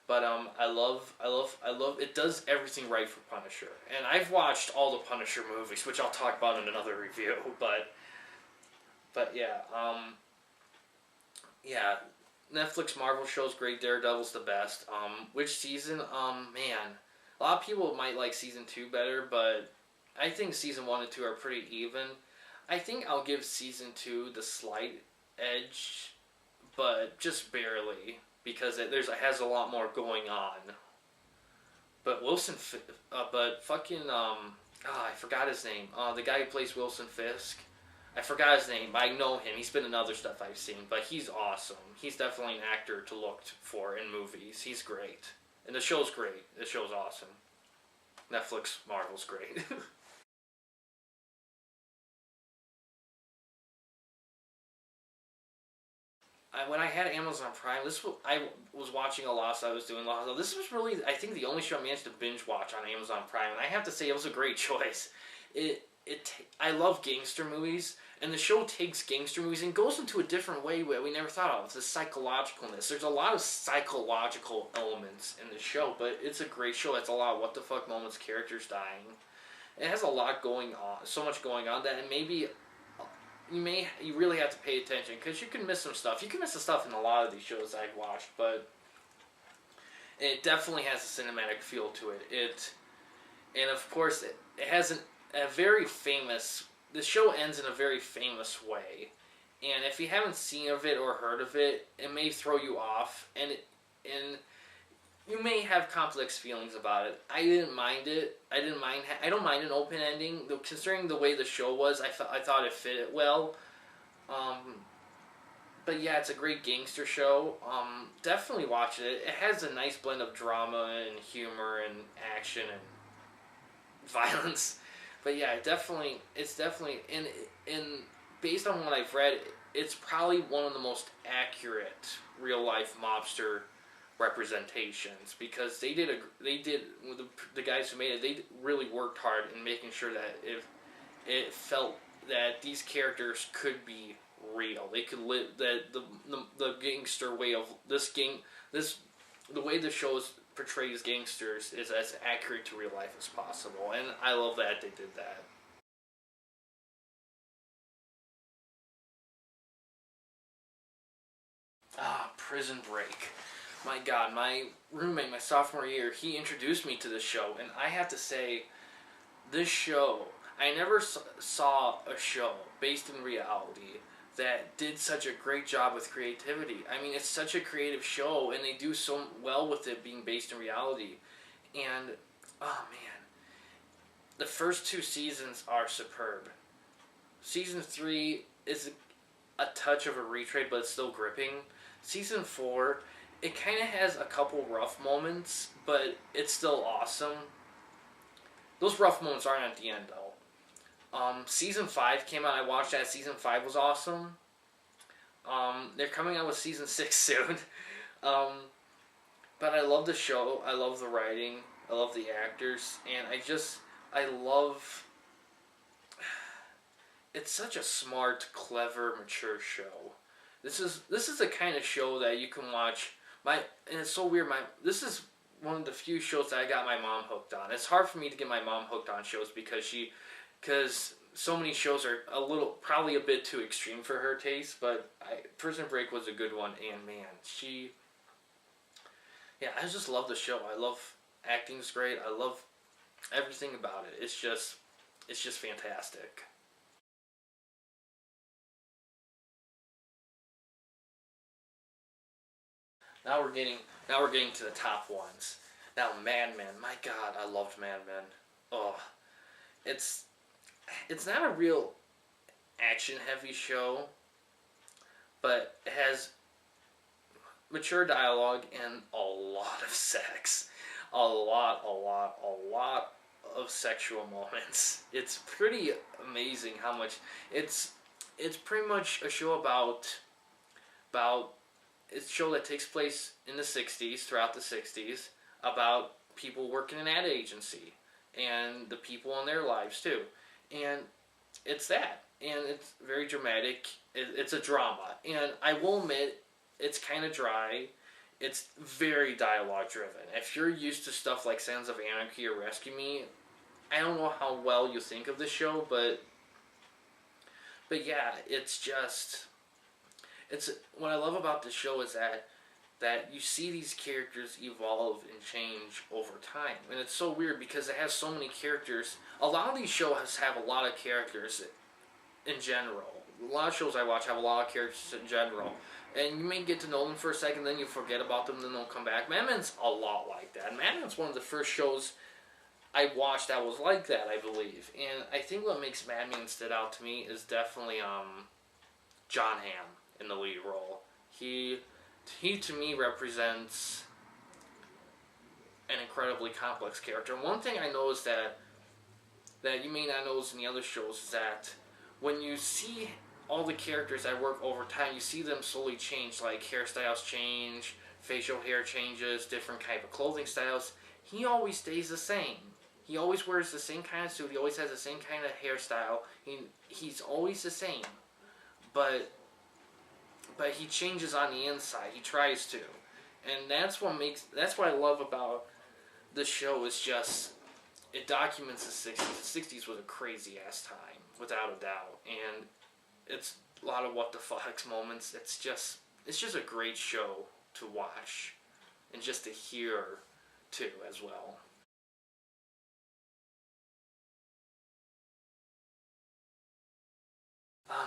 But I love. It does everything right for Punisher, and I've watched all the Punisher movies, which I'll talk about in another review. But yeah, yeah. Netflix Marvel shows great. Daredevil's the best. Which season? Man, a lot of people might like season 2 better, but I think season 1 and 2 are pretty even. I think I'll give season 2 the slight edge, but just barely, because it has a lot more going on. But I forgot his name. The guy who plays Wilson Fisk. I forgot his name, but I know him. He's been in other stuff I've seen, but he's awesome. He's definitely an actor to look for in movies. He's great. And the show's great. The show's awesome. Netflix Marvel's great. When I had Amazon Prime, I was watching a lot, so I was doing a lot. So this was really, I think, the only show I managed to binge watch on Amazon Prime, and I have to say it was a great choice. I love gangster movies, and the show takes gangster movies and goes into a different way that we never thought of. The psychologicalness. There's a lot of psychological elements in the show, but it's a great show. It's a lot of what the fuck moments, characters dying. It has a lot going on, so much going on that maybe you really have to pay attention, because you can miss some stuff. You can miss the stuff in a lot of these shows I've watched, but it definitely has a cinematic feel to it. And of course, it has a very famous. The show ends in a very famous way, and if you haven't seen of it or heard of it, it may throw you off, and you may have complex feelings about it. I didn't mind it. I don't mind an open ending, though, considering the way the show was. I thought it fit it well. But yeah, it's a great gangster show. Definitely watch it. It has a nice blend of drama and humor and action and violence. But yeah, it's definitely in based on what I've read, it's probably one of the most accurate real life mobster representations, because the guys who made it, they really worked hard in making sure that it felt that these characters could be real. They could live that the gangster way of the way the show portrays gangsters is as accurate to real life as possible, and I love that they did that. Prison Break. My God, my roommate, my sophomore year, he introduced me to this show, and I have to say, this show, I never saw a show based in reality that did such a great job with creativity. I mean, it's such a creative show, and they do so well with it being based in reality. And, oh man, the first 2 seasons are superb. Season 3 is a touch of a retread, but it's still gripping. Season 4, it kind of has a couple rough moments, but it's still awesome. Those rough moments aren't at the end, though. Season 5 came out. I watched that. Season 5 was awesome. They're coming out with Season 6 soon. But I love the show. I love the writing. I love the actors. And I love... It's such a smart, clever, mature show. This is the kind of show that you can watch. And it's so weird. This is one of the few shows that I got my mom hooked on. It's hard for me to get my mom hooked on shows because so many shows are probably a bit too extreme for her taste. But Prison Break was a good one, and man, I just love the show. I love acting's great. I love everything about it. It's just fantastic. Now we're getting to the top ones. Now, Mad Men. My God, I loved Mad Men. Oh, it's not a real action-heavy show, but it has mature dialogue and a lot of sex. A lot of sexual moments. It's pretty amazing how much it's pretty much a show about it's a show that takes place in the 60s, throughout the 60s, about people working in an ad agency and the people in their lives too. And it's that. And it's very dramatic. It's a drama. And I will admit, it's kind of dry. It's very dialogue driven. If you're used to stuff like Sons of Anarchy or Rescue Me, I don't know how well you think of this show, but yeah, it's just, it's what I love about this show is that you see these characters evolve and change over time. And it's so weird because it has so many characters. A lot of these shows have a lot of characters in general. A lot of shows I watch have a lot of characters in general. And you may get to know them for a second, then you forget about them, then they'll come back. Mad Men's a lot like that. Mad Men's one of the first shows I watched that was like that, I believe. And I think what makes Mad Men stand out to me is definitely John Hamm in the lead role. He to me represents an incredibly complex character. And one thing I know is that you may not notice in the other shows is that when you see all the characters that work over time, you see them slowly change, like hairstyles change, facial hair changes, different type of clothing styles. He always stays the same. He always wears the same kind of suit. He always has the same kind of hairstyle. He's always the same. But he changes on the inside. He tries to. And that's what I love about the show is just, it documents the 60s. The 60s was a crazy ass time, without a doubt. And it's a lot of what the fuck moments. It's just a great show to watch. And just to hear too as well.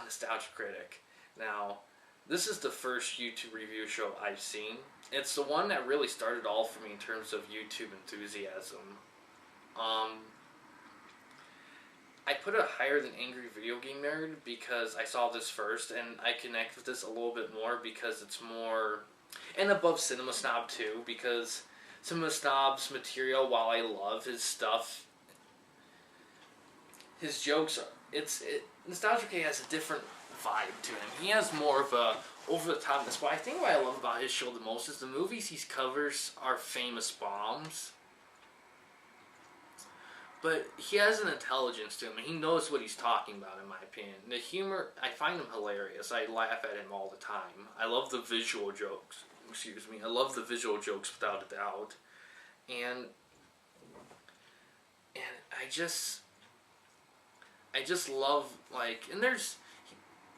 Nostalgia Critic. Now, this is the first YouTube review show I've seen. It's the one that really started all for me in terms of YouTube enthusiasm. I put it higher than Angry Video Game Nerd because I saw this first, and I connect with this a little bit more because it's more, and above Cinema Snob too, because Cinema Snob's material, while I love his stuff, his jokes, Nostalgia K has a different vibe to him. He has more of a over-the-topness. But I think what I love about his show the most is the movies he covers are famous bombs. But he has an intelligence to him, and he knows what he's talking about, in my opinion. The humor, I find him hilarious. I laugh at him all the time. I love the visual jokes. Excuse me. I love the visual jokes without a doubt. And I just love, like, and there's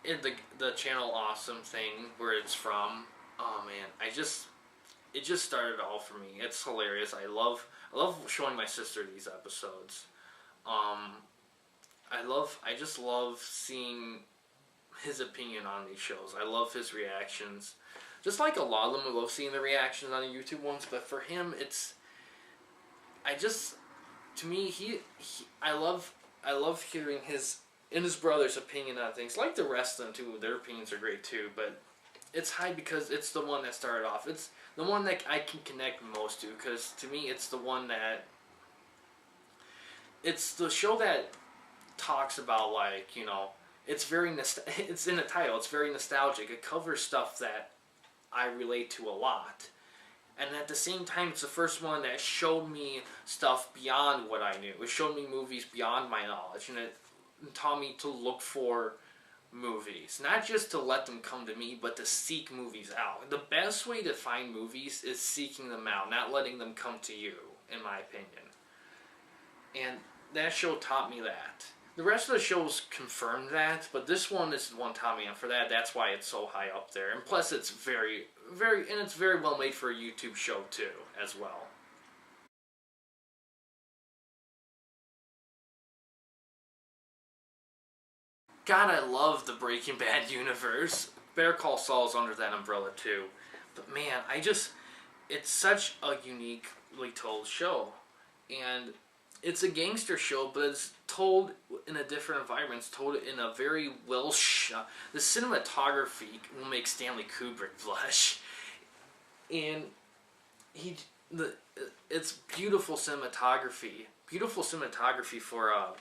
in the channel Awesome thing where it's from. Oh man, it just started all for me. It's hilarious. I love showing my sister these episodes. I just love seeing his opinion on these shows. I love his reactions. Just like a lot of them, I love seeing the reactions on the YouTube ones, but for him, I love hearing his and his brother's opinion on things. Like the rest of them too, their opinions are great too, but it's high because it's the one that started off. It's the one that I can connect most to, because to me it's the one that, it's the show that talks about, like, you know, it's in the title, it's very nostalgic. It covers stuff that I relate to a lot. And at the same time, it's the first one that showed me stuff beyond what I knew. It showed me movies beyond my knowledge, and it taught me to look for movies. Not just to let them come to me, but to seek movies out. The best way to find movies is seeking them out, not letting them come to you, in my opinion. And that show taught me that. The rest of the shows confirmed that, but this one is the one taught me, and for that, that's why it's so high up there. And plus, it's very well made for a YouTube show too, as well. God, I love the Breaking Bad universe. Better Call Saul's under that umbrella too. But man, it's such a uniquely told show. And it's a gangster show, but it's told in a different environment. It's told in a very well shot. The cinematography will make Stanley Kubrick blush. And it's beautiful cinematography. Beautiful cinematography for a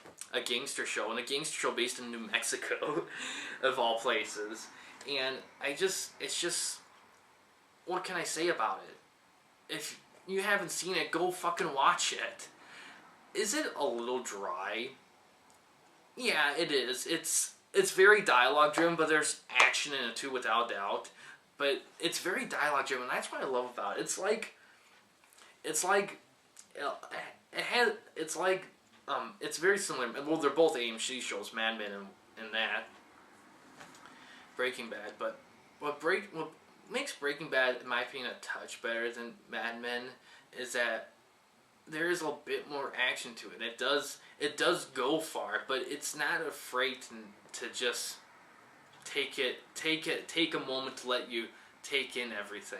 gangster show, and a gangster show based in New Mexico, of all places. And it's just what can I say about it? If you haven't seen it, go fucking watch it. Is it a little dry? Yeah, it is. It's very dialogue driven, but there's action in it too, without doubt. But it's very dialogue driven. That's what I love about it. It's like it's very similar. Well, they're both AMC shows, Mad Men and that Breaking Bad. But what makes Breaking Bad, in my opinion, a touch better than Mad Men is that there is a bit more action to it. It does go far, but it's not afraid to just take a moment to let you take in everything.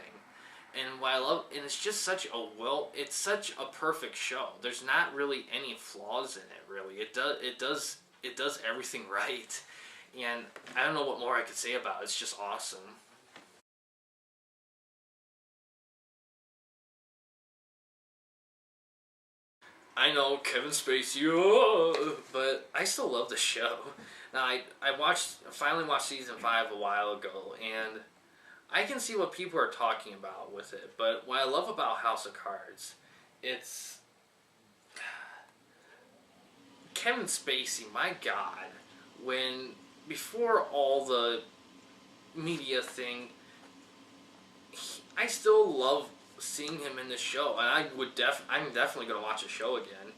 And what I love, and it's just it's such a perfect show. There's not really any flaws in it, really. It does everything right. And I don't know what more I could say about it. It's just awesome. I know, Kevin Spacey, but I still love the show. Now, I finally watched season 5 a while ago, and I can see what people are talking about with it. But what I love about House of Cards, it's Kevin Spacey, my God, before all the media thing, I still love seeing him in the show, and I'm definitely gonna watch the show again.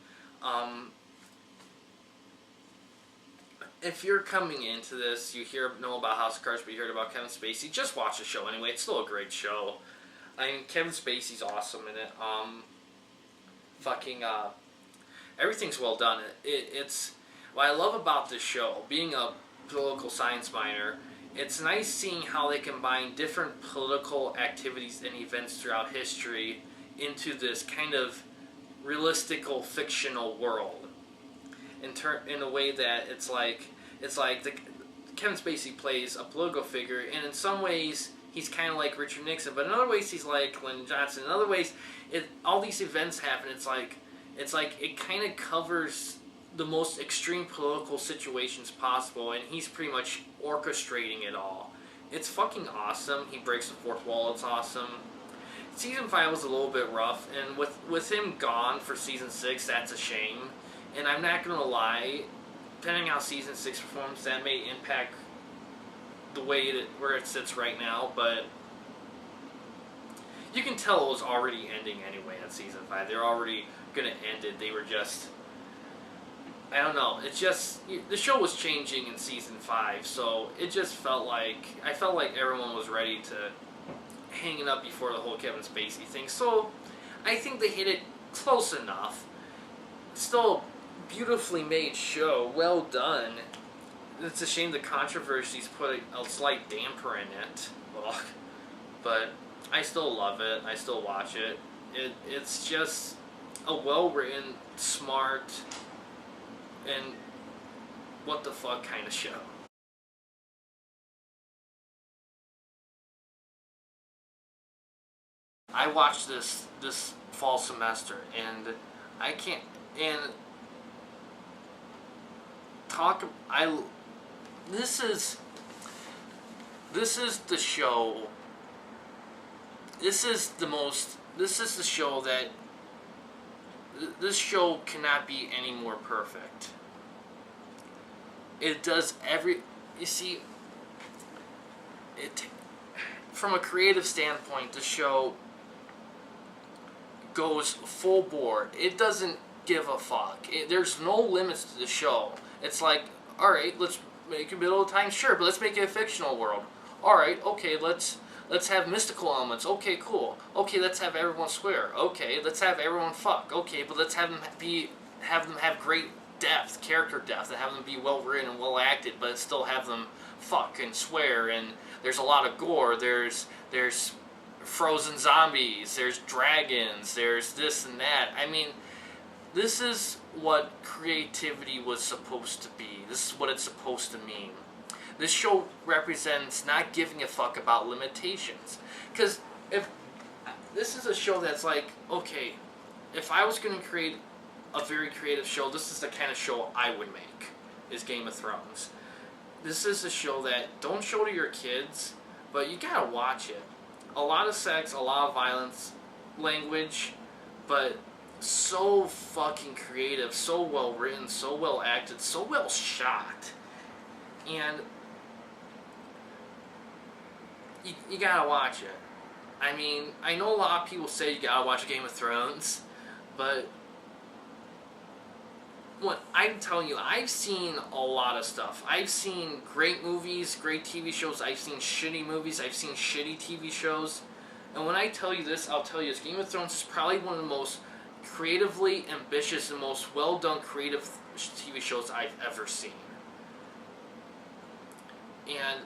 If you're coming into this, you know about House of Cards, but you heard about Kevin Spacey, just watch the show anyway. It's still a great show. I mean, Kevin Spacey's awesome in it. Everything's well done. It's what I love about this show, being a political science minor. It's nice seeing how they combine different political activities and events throughout history into this kind of realistical, fictional world. In a way that it's like Kevin Spacey plays a political figure, and in some ways he's kind of like Richard Nixon, but in other ways he's like Lyndon Johnson. In other ways, all these events happen. It's like it kind of covers the most extreme political situations possible, and he's pretty much orchestrating it all. It's fucking awesome. He breaks the fourth wall. It's awesome. Season 5 was a little bit rough, and with him gone for Season 6, that's a shame. And I'm not going to lie, depending on how Season 6 performs, that may impact the way where it sits right now, but you can tell it was already ending anyway at Season 5. They were already going to end it. They were just... I don't know. It's just... The show was changing in Season 5, so it just felt like... I felt like everyone was ready to hang it up before the whole Kevin Spacey thing. So, I think they hit it close enough. Still a beautifully made show. Well done. It's a shame the controversies put a slight damper in it. Ugh. But I still love it. I still watch it. It's just a well-written, smart, and what the fuck kind of show. I watched this fall semester, and I can't, and this is the show, this is the show that, this show cannot be any more perfect. It does you see, from a creative standpoint, the show goes full board. It doesn't give a fuck. There's no limits to the show. It's like, alright, let's make it middle of time, sure, but let's make it a fictional world. Alright, okay, let's have mystical elements. Okay, cool. Okay, let's have everyone swear. Okay, let's have everyone fuck. Okay, but let's have them have great depth, character depth, and have them be well written and well acted, but still have them fuck and swear, and there's a lot of gore, there's frozen zombies, there's dragons, there's this and that. I mean, this is what creativity was supposed to be. This is what it's supposed to mean. This show represents not giving a fuck about limitations. Because if this is a show that's like, okay, if I was going to create a very creative show, this is the kind of show I would make, is Game of Thrones. This is a show that, don't show to your kids, but you gotta watch it. a lot of sex, a lot of violence, language, but so fucking creative, so well written, so well acted, so well shot. And you gotta watch it. I mean, I know a lot of people say you gotta watch Game of Thrones, but what I'm telling you, I've seen a lot of stuff. I've seen great movies, great TV shows. I've seen shitty movies. I've seen shitty TV shows. And when I tell you this, I'll tell you this. Game of Thrones is probably one of the most creatively ambitious and most well-done creative TV shows I've ever seen. And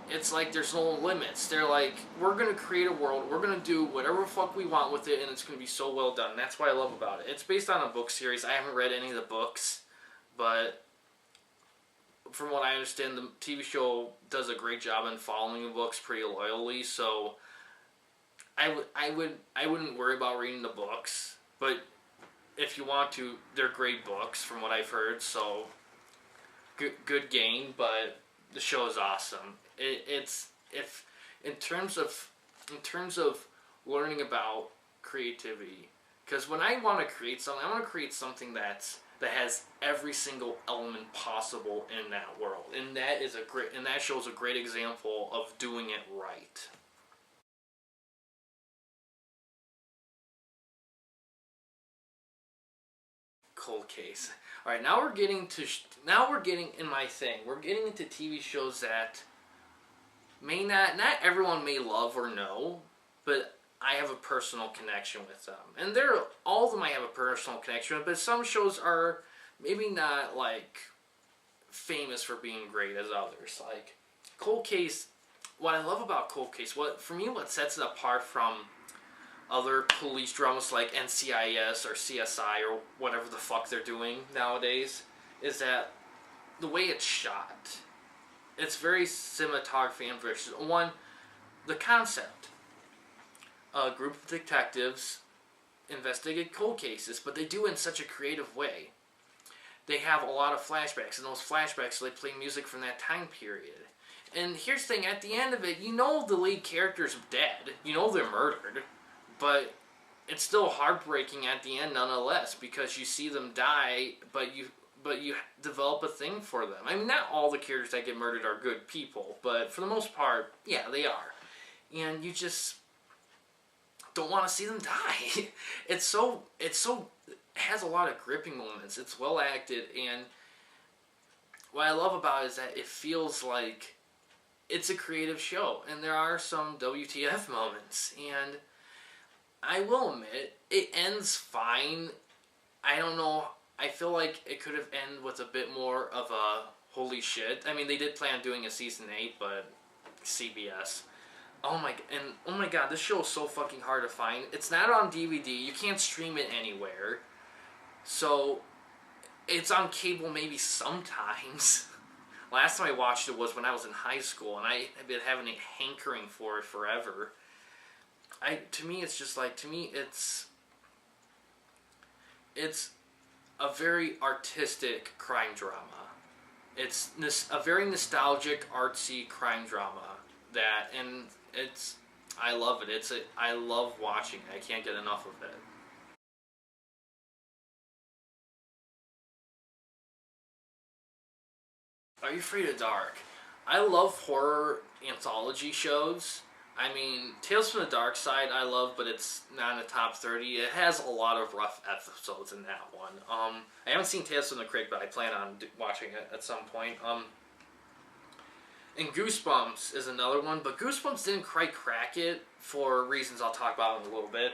it's like there's no limits. They're like, we're going to create a world, we're going to do whatever the fuck we want with it, and it's going to be so well done. That's what I love about it. It's based on a book series. I haven't read any of the books, but from what I understand, the TV show does a great job in following the books pretty loyally, so I wouldn't worry about reading the books, but if you want to, they're great books from what I've heard, so good game, but the show is awesome. It's if in terms of learning about creativity, because when I want to create something, I want to create something that has every single element possible in that world, and that shows a great example of doing it right. Cold Case. All right, now we're getting in my thing. We're getting into TV shows that not everyone may love or know, but I have a personal connection with them. And all of them I have a personal connection with, but some shows are maybe not like famous for being great as others. Like Cold Case, what I love about Cold Case, what sets it apart from other police dramas like NCIS or CSI or whatever the fuck they're doing nowadays, is that the way it's shot. It's very cinematography and visual. One, the concept. A group of detectives investigate cold cases, but they do it in such a creative way. They have a lot of flashbacks, and those flashbacks, they play music from that time period. And here's the thing, at the end of it, you know the lead character's dead. You know they're murdered. But it's still heartbreaking at the end nonetheless, because you see them die, but you develop a thing for them. I mean, not all the characters that get murdered are good people, but for the most part, yeah, they are. And you just don't want to see them die. It has a lot of gripping moments. It's well acted, and what I love about it is that it feels like it's a creative show, and there are some WTF moments, and I will admit, it ends fine. I don't know, I feel like it could have ended with a bit more of a holy shit. I mean, they did plan on doing a season 8, but CBS. Oh my god, this show is so fucking hard to find. It's not on DVD, you can't stream it anywhere. So, it's on cable maybe sometimes. Last time I watched it was when I was in high school, and I have been having a hankering for it forever. To me, it's a very artistic crime drama. It's a very nostalgic, artsy crime drama I love it. I love watching it. I can't get enough of it. Are You Afraid of the Dark? I love horror anthology shows. I mean, Tales from the Dark Side I love, but it's not in the top 30. It has a lot of rough episodes in that one. I haven't seen Tales from the Crypt, but I plan on watching it at some point. And Goosebumps is another one, but Goosebumps didn't quite crack it for reasons I'll talk about in a little bit.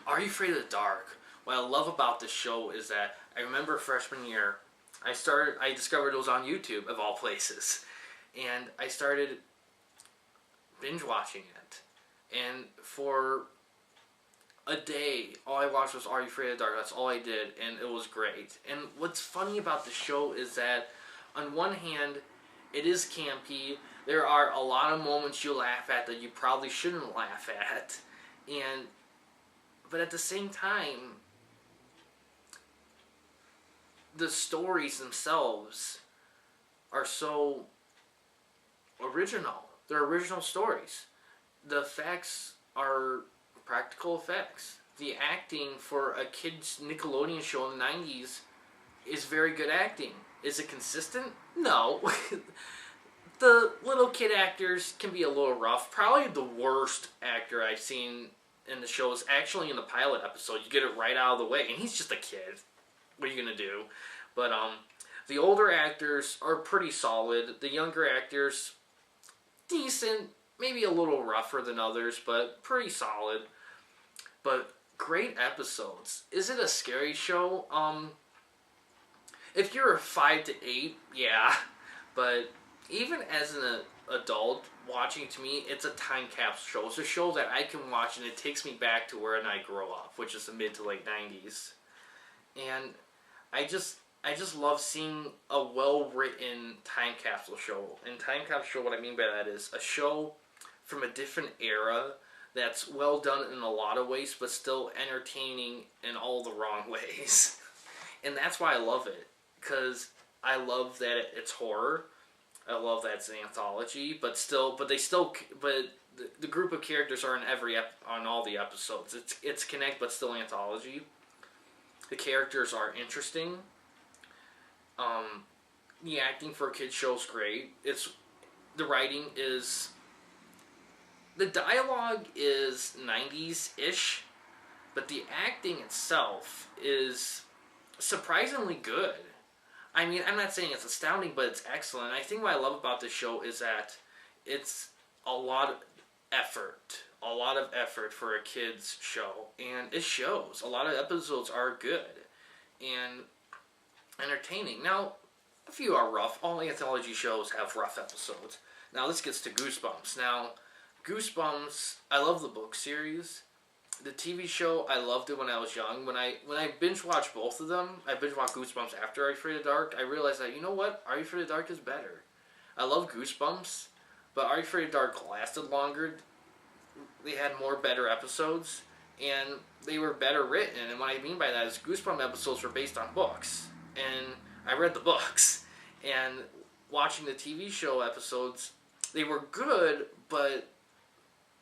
Are You Afraid of the Dark? What I love about this show is that I remember freshman year, I discovered it was on YouTube, of all places. And I started binge watching it. And for a day, all I watched was Are You Afraid of the Dark? That's all I did, and it was great. And what's funny about the show is that, on one hand, it is campy. There are a lot of moments you laugh at that you probably shouldn't laugh at. But at the same time, the stories themselves are so original. They're original stories. the effects are practical effects. The acting for a kids Nickelodeon show in the 90s is very good acting. Is it consistent? No. The little kid actors can be a little rough. Probably the worst actor I've seen in the show is actually in the pilot episode. You get it right out of the way, and he's just a kid. What are you gonna do? But the older actors are pretty solid. The younger actors, decent, maybe a little rougher than others, but pretty solid. But great episodes. Is it a scary show? If you're a 5 to 8, yeah. But even as an adult watching, to me, it's a time capsule show. It's a show that I can watch and it takes me back to where I grew up, which is the mid to late 90s. And I just love seeing a well-written time capsule show. And time capsule show, what I mean by that is a show from a different era that's well done in a lot of ways, but still entertaining in all the wrong ways. And that's why I love it, because I love that it's horror. I love that it's an anthology, but the group of characters are on all the episodes. It's Connect, but still anthology. The characters are interesting. The acting for a kid's show is great. The writing is. The dialogue is 90s-ish, but the acting itself is surprisingly good. I mean, I'm not saying it's astounding, but it's excellent. I think what I love about this show is that it's a lot of effort for a kid's show, and it shows. A lot of episodes are good and entertaining. Now, a few are rough. All anthology shows have rough episodes. Now, this gets to Goosebumps. Now, Goosebumps, I love the book series. The TV show, I loved it when I was young. When I binge watched both of them, I binge watched Goosebumps after Are You Afraid of the Dark. I realized that, you know what? Are You Afraid of the Dark is better. I love Goosebumps, but Are You Afraid of the Dark lasted longer. They had better episodes, and they were better written. And what I mean by that is Goosebumps episodes were based on books. And I read the books. And watching the TV show episodes, they were good, but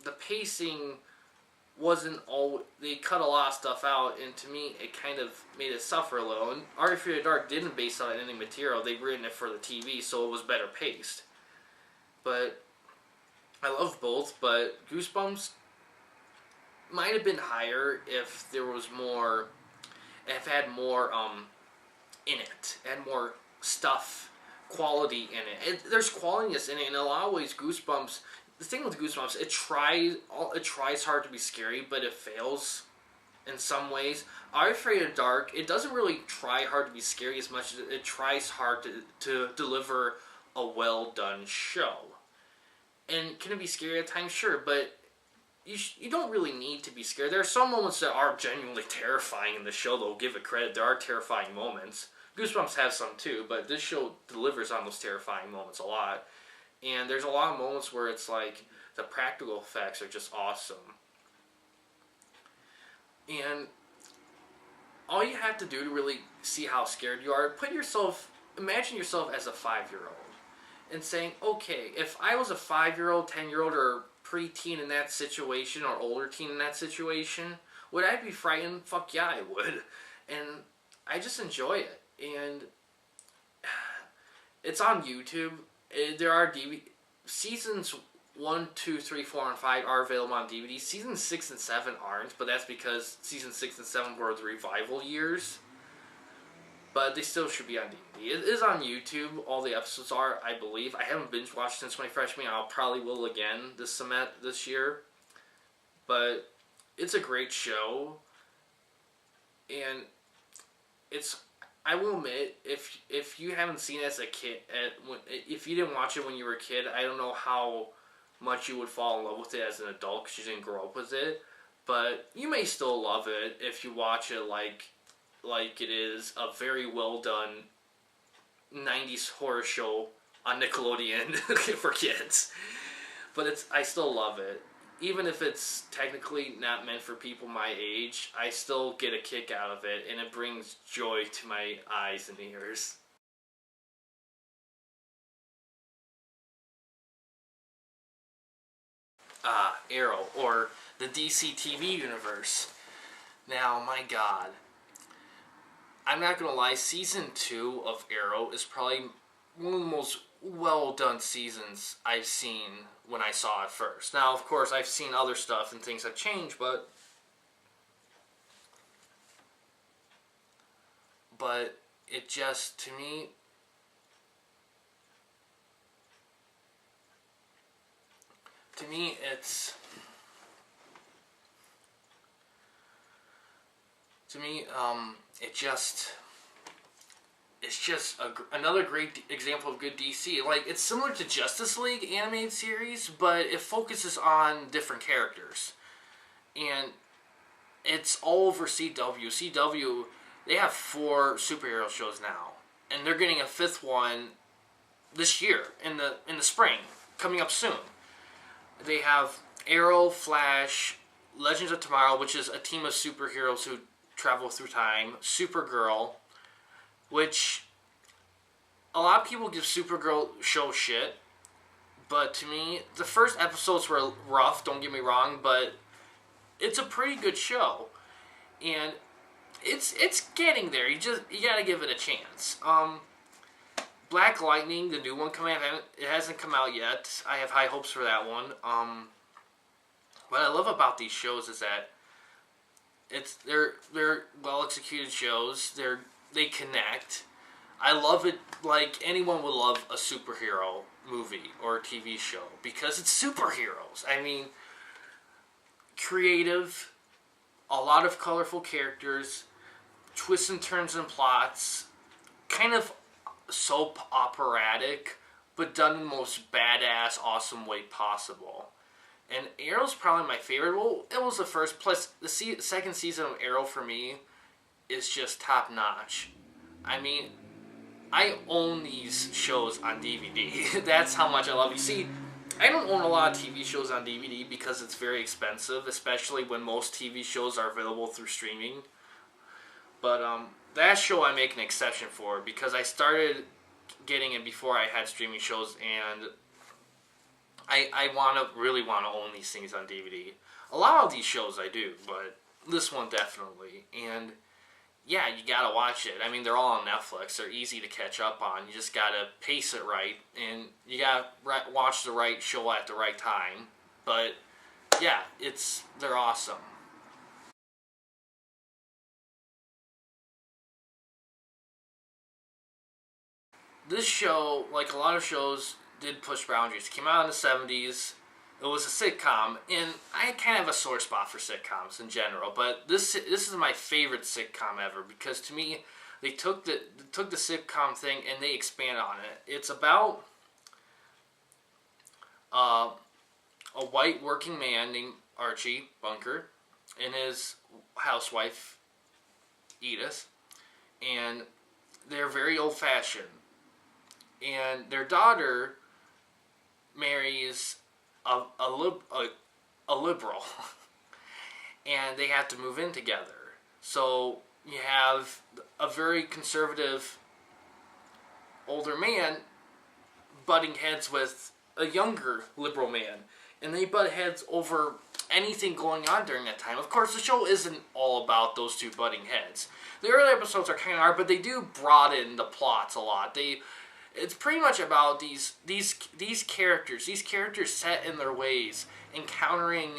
the pacing wasn't all. They cut a lot of stuff out, and to me, it kind of made it suffer a little. And Are You Afraid of the Dark didn't base on any material. They'd written it for the TV, so it was better paced. But I love both, but Goosebumps might have been higher if there was more. If it had more in it, had more stuff, quality in it. There's qualityness in it in a lot of ways. Goosebumps. The thing with Goosebumps, it tries hard to be scary, but it fails in some ways. Are You Afraid of the Dark, it doesn't really try hard to be scary as much as it tries hard to deliver a well-done show. And can it be scary at times? Sure, but you don't really need to be scared. There are some moments that are genuinely terrifying in the show, though. Give it credit, there are terrifying moments. Goosebumps has some too, but this show delivers on those terrifying moments a lot. And there's a lot of moments where it's like the practical effects are just awesome. And all you have to do to really see how scared you are, imagine yourself as a 5-year-old and saying, okay, if I was a 5-year-old, 10-year-old, or pre-teen in that situation, or older teen in that situation, would I be frightened? Fuck yeah, I would. And I just enjoy it. And it's on YouTube. There are DVD seasons 1, 2, 3, 4, and 5 are available on DVD. Seasons 6 and 7 aren't, but that's because season 6 and 7 were the revival years. But they still should be on DVD. It is on YouTube. All the episodes are, I believe. I haven't binge watched since my freshman year. I'll probably will again this year. But it's a great show, and I will admit, if you haven't seen it as a kid, if you didn't watch it when you were a kid, I don't know how much you would fall in love with it as an adult because you didn't grow up with it. But you may still love it if you watch it like it is a very well done 90s horror show on Nickelodeon for kids. But I still love it. Even if it's technically not meant for people my age, I still get a kick out of it, and it brings joy to my eyes and ears. Arrow, or the DC TV universe. Now, my God, I'm not gonna lie, season 2 of Arrow is probably one of the most well done seasons I've seen when I saw it first. Now, of course, I've seen other stuff and things have changed, but it just, to me, it's, it just, it's just another great example of good DC. Like, it's similar to Justice League animated series, but it focuses on different characters. And it's all over CW. CW, they have 4 superhero shows now. And they're getting a 5th one this year, in the spring, coming up soon. They have Arrow, Flash, Legends of Tomorrow, which is a team of superheroes who travel through time, Supergirl, which a lot of people give Supergirl show shit, but to me, the first episodes were rough, don't get me wrong, but it's a pretty good show, and it's getting there. You gotta give it a chance. Black Lightning, the new one coming out, it hasn't come out yet. I have high hopes for that one. What I love about these shows is that they're well executed shows. They connect. I love it. Like, anyone would love a superhero movie or a TV show because it's superheroes. I mean, creative, a lot of colorful characters, twists and turns and plots, kind of soap operatic, but done in the most badass, awesome way possible. And Arrow's probably my favorite. Well, it was the first. Plus, the second season of Arrow for me is just top notch. I mean, I own these shows on DVD. That's how much I love it. You see, I don't own a lot of TV shows on DVD because it's very expensive, especially when most TV shows are available through streaming. But that show I make an exception for because I started getting it before I had streaming shows, and I really want to own these things on DVD. A lot of these shows I do, but this one definitely. And yeah, you gotta watch it. I mean, they're all on Netflix. They're easy to catch up on. You just gotta pace it right, and you gotta watch the right show at the right time. But yeah, they're awesome. This show, like a lot of shows, did push boundaries. It came out in the 70s. It was a sitcom, and I kind of have a sore spot for sitcoms in general, but this is my favorite sitcom ever because to me, they took the sitcom thing and they expanded on it. It's about a white working man named Archie Bunker and his housewife Edith, and they're very old-fashioned. And their daughter marries a liberal, and they have to move in together. So you have a very conservative older man butting heads with a younger liberal man, and they butt heads over anything going on during that time. Of course, the show isn't all about those two butting heads. The early episodes are kind of hard, but they do broaden the plots a lot. It's pretty much about these characters. These characters set in their ways, encountering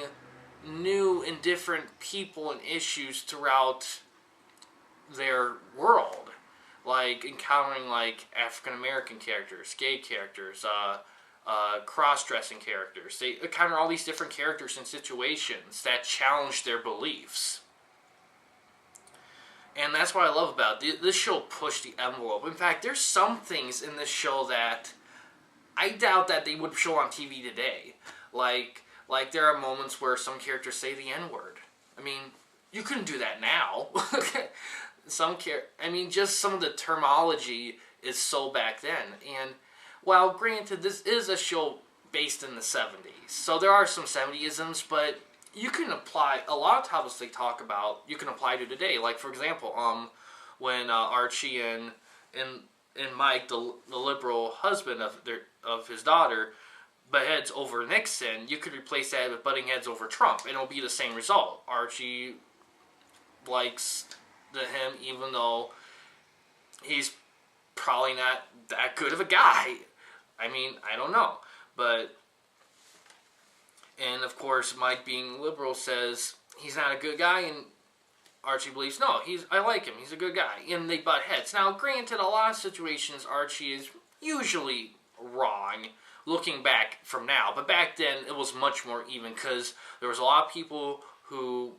new and different people and issues throughout their world. Like encountering like African American characters, gay characters, cross-dressing characters. They encounter all these different characters and situations that challenge their beliefs. And that's what I love about it. This show pushed the envelope. In fact, there's some things in this show that I doubt that they would show on TV today. Like there are moments where some characters say the N-word. I mean, you couldn't do that now. Just some of the terminology is so back then. And while granted, this is a show based in the 70s, so there are some 70isms, but you can apply a lot of topics they talk about. You can apply to today. Like for example, when Archie and Mike, the liberal husband of his daughter, butt heads over Nixon, you could replace that with butting heads over Trump, and it'll be the same result. Archie likes him, even though he's probably not that good of a guy. I mean, I don't know. But, and of course, Mike, being liberal, says he's not a good guy, and Archie believes, no, I like him, he's a good guy. And they butt heads. Now, granted, a lot of situations, Archie is usually wrong, looking back from now. But back then, it was much more even, because there was a lot of people who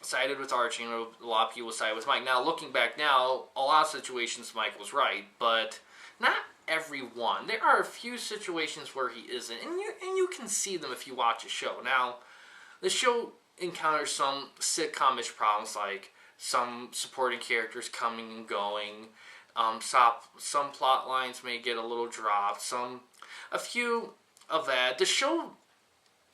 sided with Archie, and a lot of people sided with Mike. Now, looking back now, a lot of situations Mike was right, but not everyone. There are a few situations where he isn't, and you can see them if you watch a show. Now, the show encounters some sitcom-ish problems, like some supporting characters coming and going. Some plot lines may get a little dropped. A few of that. The show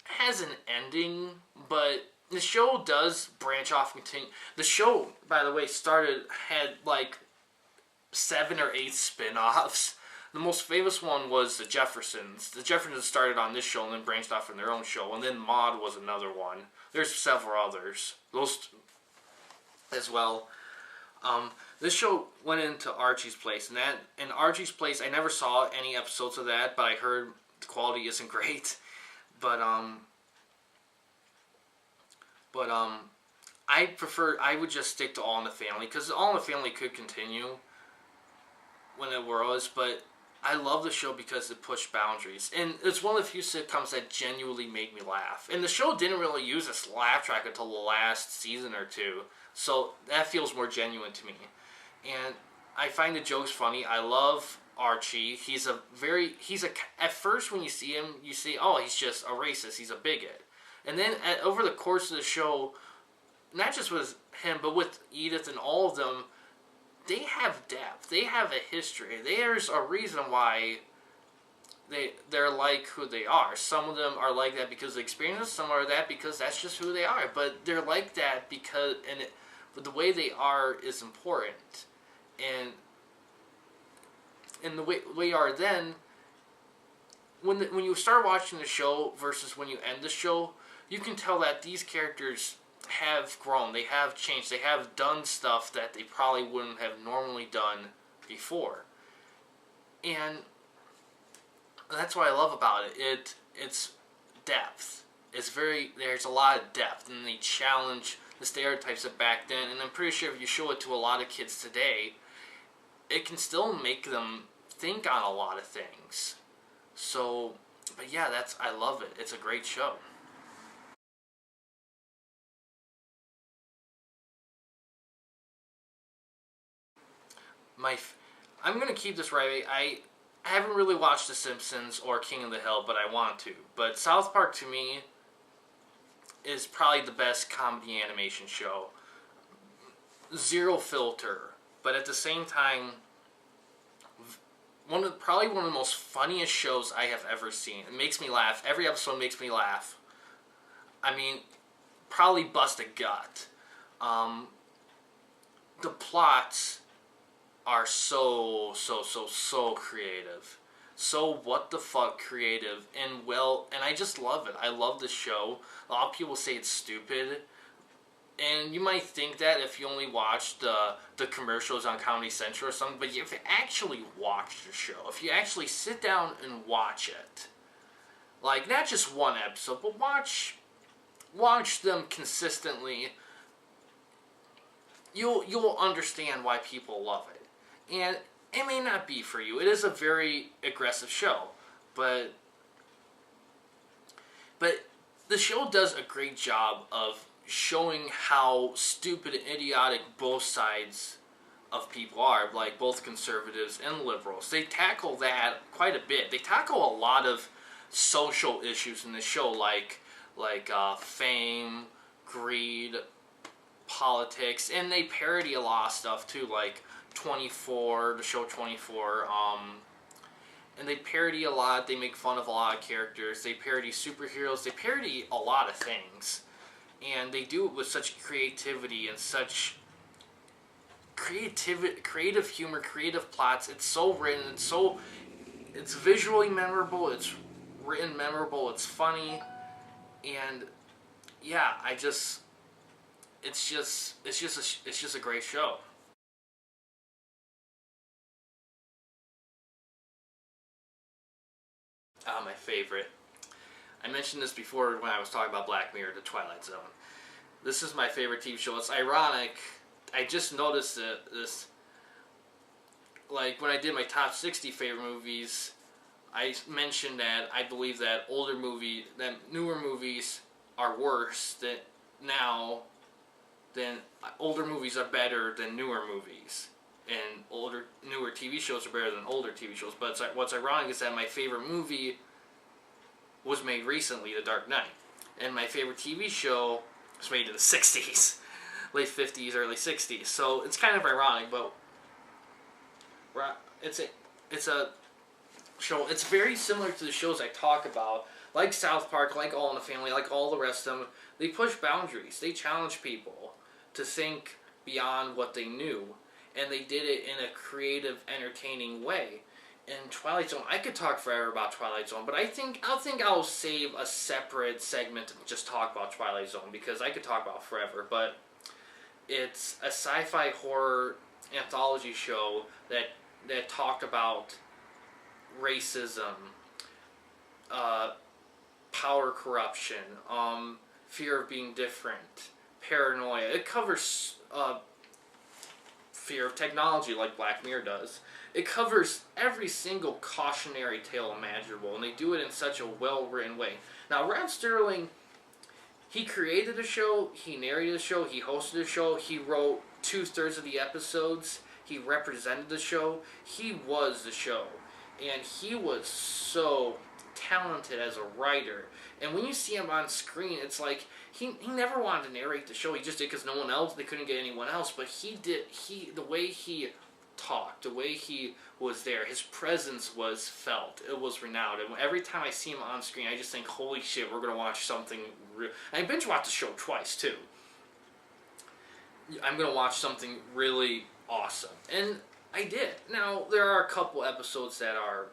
has an ending, but the show does branch off and continue. The show, by the way, had like 7 or 8 spin-offs. The most famous one was the Jeffersons. The Jeffersons started on this show and then branched off in their own show. And then Maude was another one. There's several others. Those as well. This show went into Archie's Place. And Archie's Place, I never saw any episodes of that, but I heard the quality isn't great. But I would just stick to All in the Family, because All in the Family could continue when it was, but I love the show because it pushed boundaries. And it's one of the few sitcoms that genuinely made me laugh. And the show didn't really use this laugh track until the last season or two, so that feels more genuine to me. And I find the jokes funny. I love Archie. At first when you see him, you see, oh, he's just a racist, he's a bigot. And then over the course of the show, not just with him, but with Edith and all of them, they have depth. They have a history. There's a reason why they're like who they are. Some of them are like that because of experience. Some are that because that's just who they are. But they're like that because, but the way they are is important. And the way we are then, when you start watching the show versus when you end the show, you can tell that these characters have grown, they have changed, they have done stuff that they probably wouldn't have normally done before. And that's what I love about it. It's depth. There's a lot of depth, and they challenge the stereotypes of back then, and I'm pretty sure if you show it to a lot of kids today, it can still make them think on a lot of things. So, but yeah, I love it. It's a great show. I'm going to keep this right. I haven't really watched The Simpsons or King of the Hill, but I want to. But South Park, to me, is probably the best comedy animation show. Zero filter. But at the same time, probably one of the most funniest shows I have ever seen. It makes me laugh. Every episode makes me laugh. I mean, probably bust a gut. The plots are so creative. So what the fuck creative, and I just love it. I love the show. A lot of people say it's stupid, and you might think that if you only watch the commercials on Comedy Central or something, but if you actually watch the show, if you actually sit down and watch it, like not just one episode, but watch them consistently, you'll understand why people love it. And it may not be for you. It is a very aggressive show, but the show does a great job of showing how stupid and idiotic both sides of people are, like both conservatives and liberals. They tackle that quite a bit. They tackle a lot of social issues in the show, like fame, greed, politics, and they parody a lot of stuff too, like 24, the show 24, and they parody a lot. They make fun of a lot of characters. They parody superheroes. They parody a lot of things, and they do it with such creativity and such creative humor, creative plots. It's so written. It's visually memorable. It's written memorable. It's funny, and yeah, it's just a great show. My favorite. I mentioned this before when I was talking about Black Mirror, The Twilight Zone. This is my favorite TV show. It's ironic. I just noticed this. Like, when I did my top 60 favorite movies, I mentioned that I believe that newer movies are worse than older movies are better than newer movies. And newer TV shows are better than older TV shows. But what's ironic is that my favorite movie was made recently, The Dark Knight. And my favorite TV show was made in the 60s. Late 50s, early 60s. So it's kind of ironic, but it's a show. It's very similar to the shows I talk about, like South Park, like All in the Family, like all the rest of them. They push boundaries. They challenge people to think beyond what they knew, and they did it in a creative, entertaining way. And Twilight Zone, I could talk forever about Twilight Zone, but I'll save a separate segment to just talk about Twilight Zone, because I could talk about forever. But it's a sci-fi horror anthology show that talked about racism, power corruption, fear of being different, paranoia. It covers fear of technology, like Black Mirror does. It covers every single cautionary tale imaginable, and they do it in such a well-written way. Now, Rod Serling, he created the show, he narrated the show, he hosted the show, he wrote 2/3 of the episodes, he represented the show, he was the show. And he was so talented as a writer. And when you see him on screen, it's like he never wanted to narrate the show. He just did because no one else, they couldn't get anyone else. But the way he talked, the way he was there, his presence was felt. It was renowned. And every time I see him on screen, I just think, holy shit, we're going to watch something real. I binge watched the show twice, too. I'm going to watch something really awesome. And I did. Now, there are a couple episodes that are,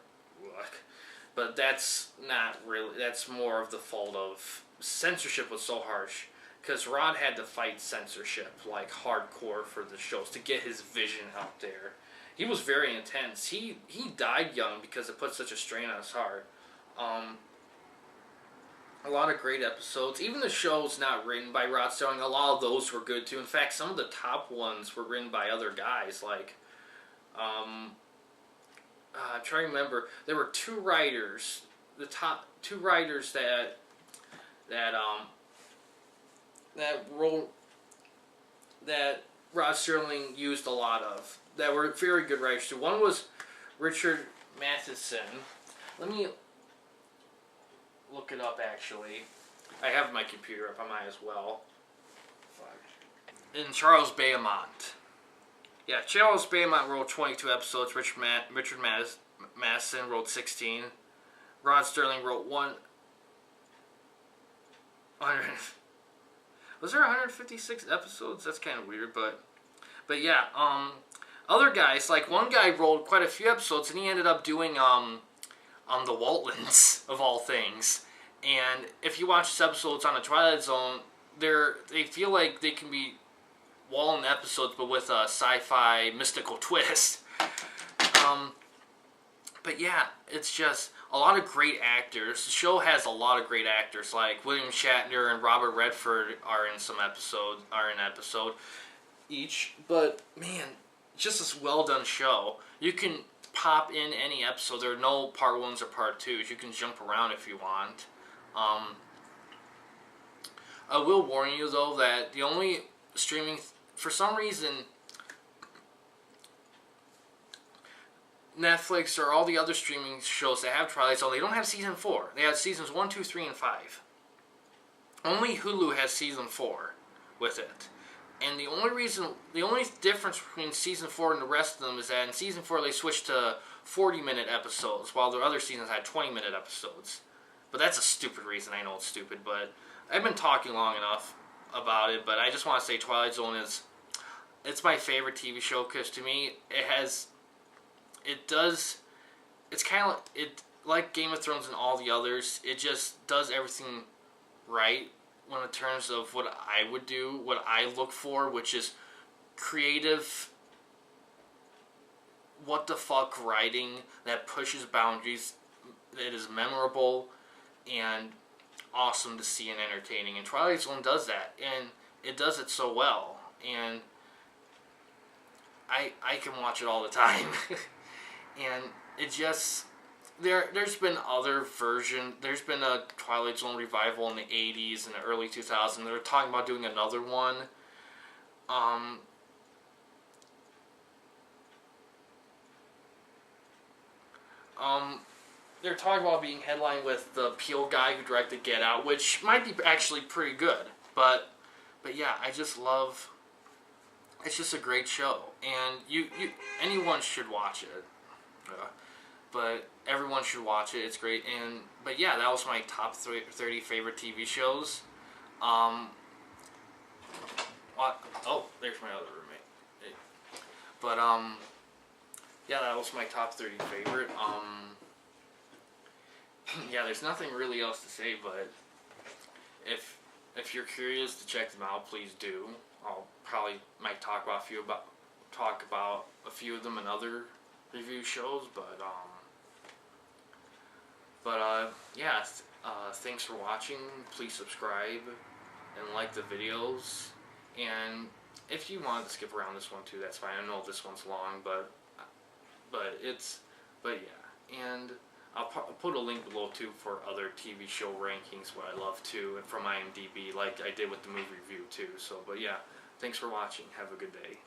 but that's not really, that's more of the fault of censorship was so harsh, because Rod had to fight censorship like hardcore for the shows to get his vision out there. He was very intense. He died young because it put such a strain on his heart. A lot of great episodes. Even the shows not written by Rod Serling, a lot of those were good too. In fact, some of the top ones were written by other guys, like I'm trying to remember. There were two writers, the top two writers that wrote, that Rod Serling used a lot of, that were very good writers too. One was Richard Matheson. Let me look it up, actually. I have my computer up, I might as well. And Charles Beaumont. Yeah, Charles Beaumont wrote 22 episodes. Richard Matheson wrote 16. Rod Serling wrote 100. Was there 156 episodes? That's kind of weird, but yeah. Other guys, like one guy wrote quite a few episodes, and he ended up doing the Waltons of all things. And if you watch his episodes on the Twilight Zone, they feel like they can be Walton episodes, but with a sci-fi mystical twist. But yeah, it's just a lot of great actors. The show has a lot of great actors, like William Shatner and Robert Redford are in an episode each. But man, just this well done show. You can pop in any episode. There are no part 1s or part 2s. You can jump around if you want. I will warn you though that the only streaming, for some reason, Netflix or all the other streaming shows that have Twilight Zone, they don't have season 4. They have seasons 1, 2, 3, and 5. Only Hulu has season 4 with it. And the only difference between season 4 and the rest of them is that in season 4 they switched to 40-minute episodes, while the other seasons had 20-minute episodes. But that's a stupid reason. I know it's stupid, but I've been talking long enough about it. But I just want to say Twilight Zone it's my favorite TV show, because to me it's kind of, like Game of Thrones and all the others, it just does everything right when in terms of what I would do, what I look for, which is creative, what the fuck writing that pushes boundaries, that is memorable, and awesome to see and entertaining. And Twilight Zone does that, and it does it so well. And I can watch it all the time. And it just... There's been other versions. There's been a Twilight Zone revival in the 80s and the early 2000s. They're talking about doing another one. They're talking about being headlined with the Peele guy who directed Get Out, which might be actually pretty good. But yeah, I just love... It's just a great show, and anyone should watch it. But everyone should watch it. It's great, but yeah, that was my top 30 favorite TV shows. Oh, there's my other roommate. Hey. But yeah, that was my top 30 favorite. Yeah, there's nothing really else to say, but if you're curious to check them out, please do. I'll probably might talk about a few of them in other review shows, but yeah, thanks for watching. Please subscribe and like the videos, and if you want to skip around this one too, that's fine. I know this one's long, but yeah, and I'll put a link below too for other TV show rankings, what I love too, and from IMDB, like I did with the movie review too. So, but yeah, thanks for watching. Have a good day.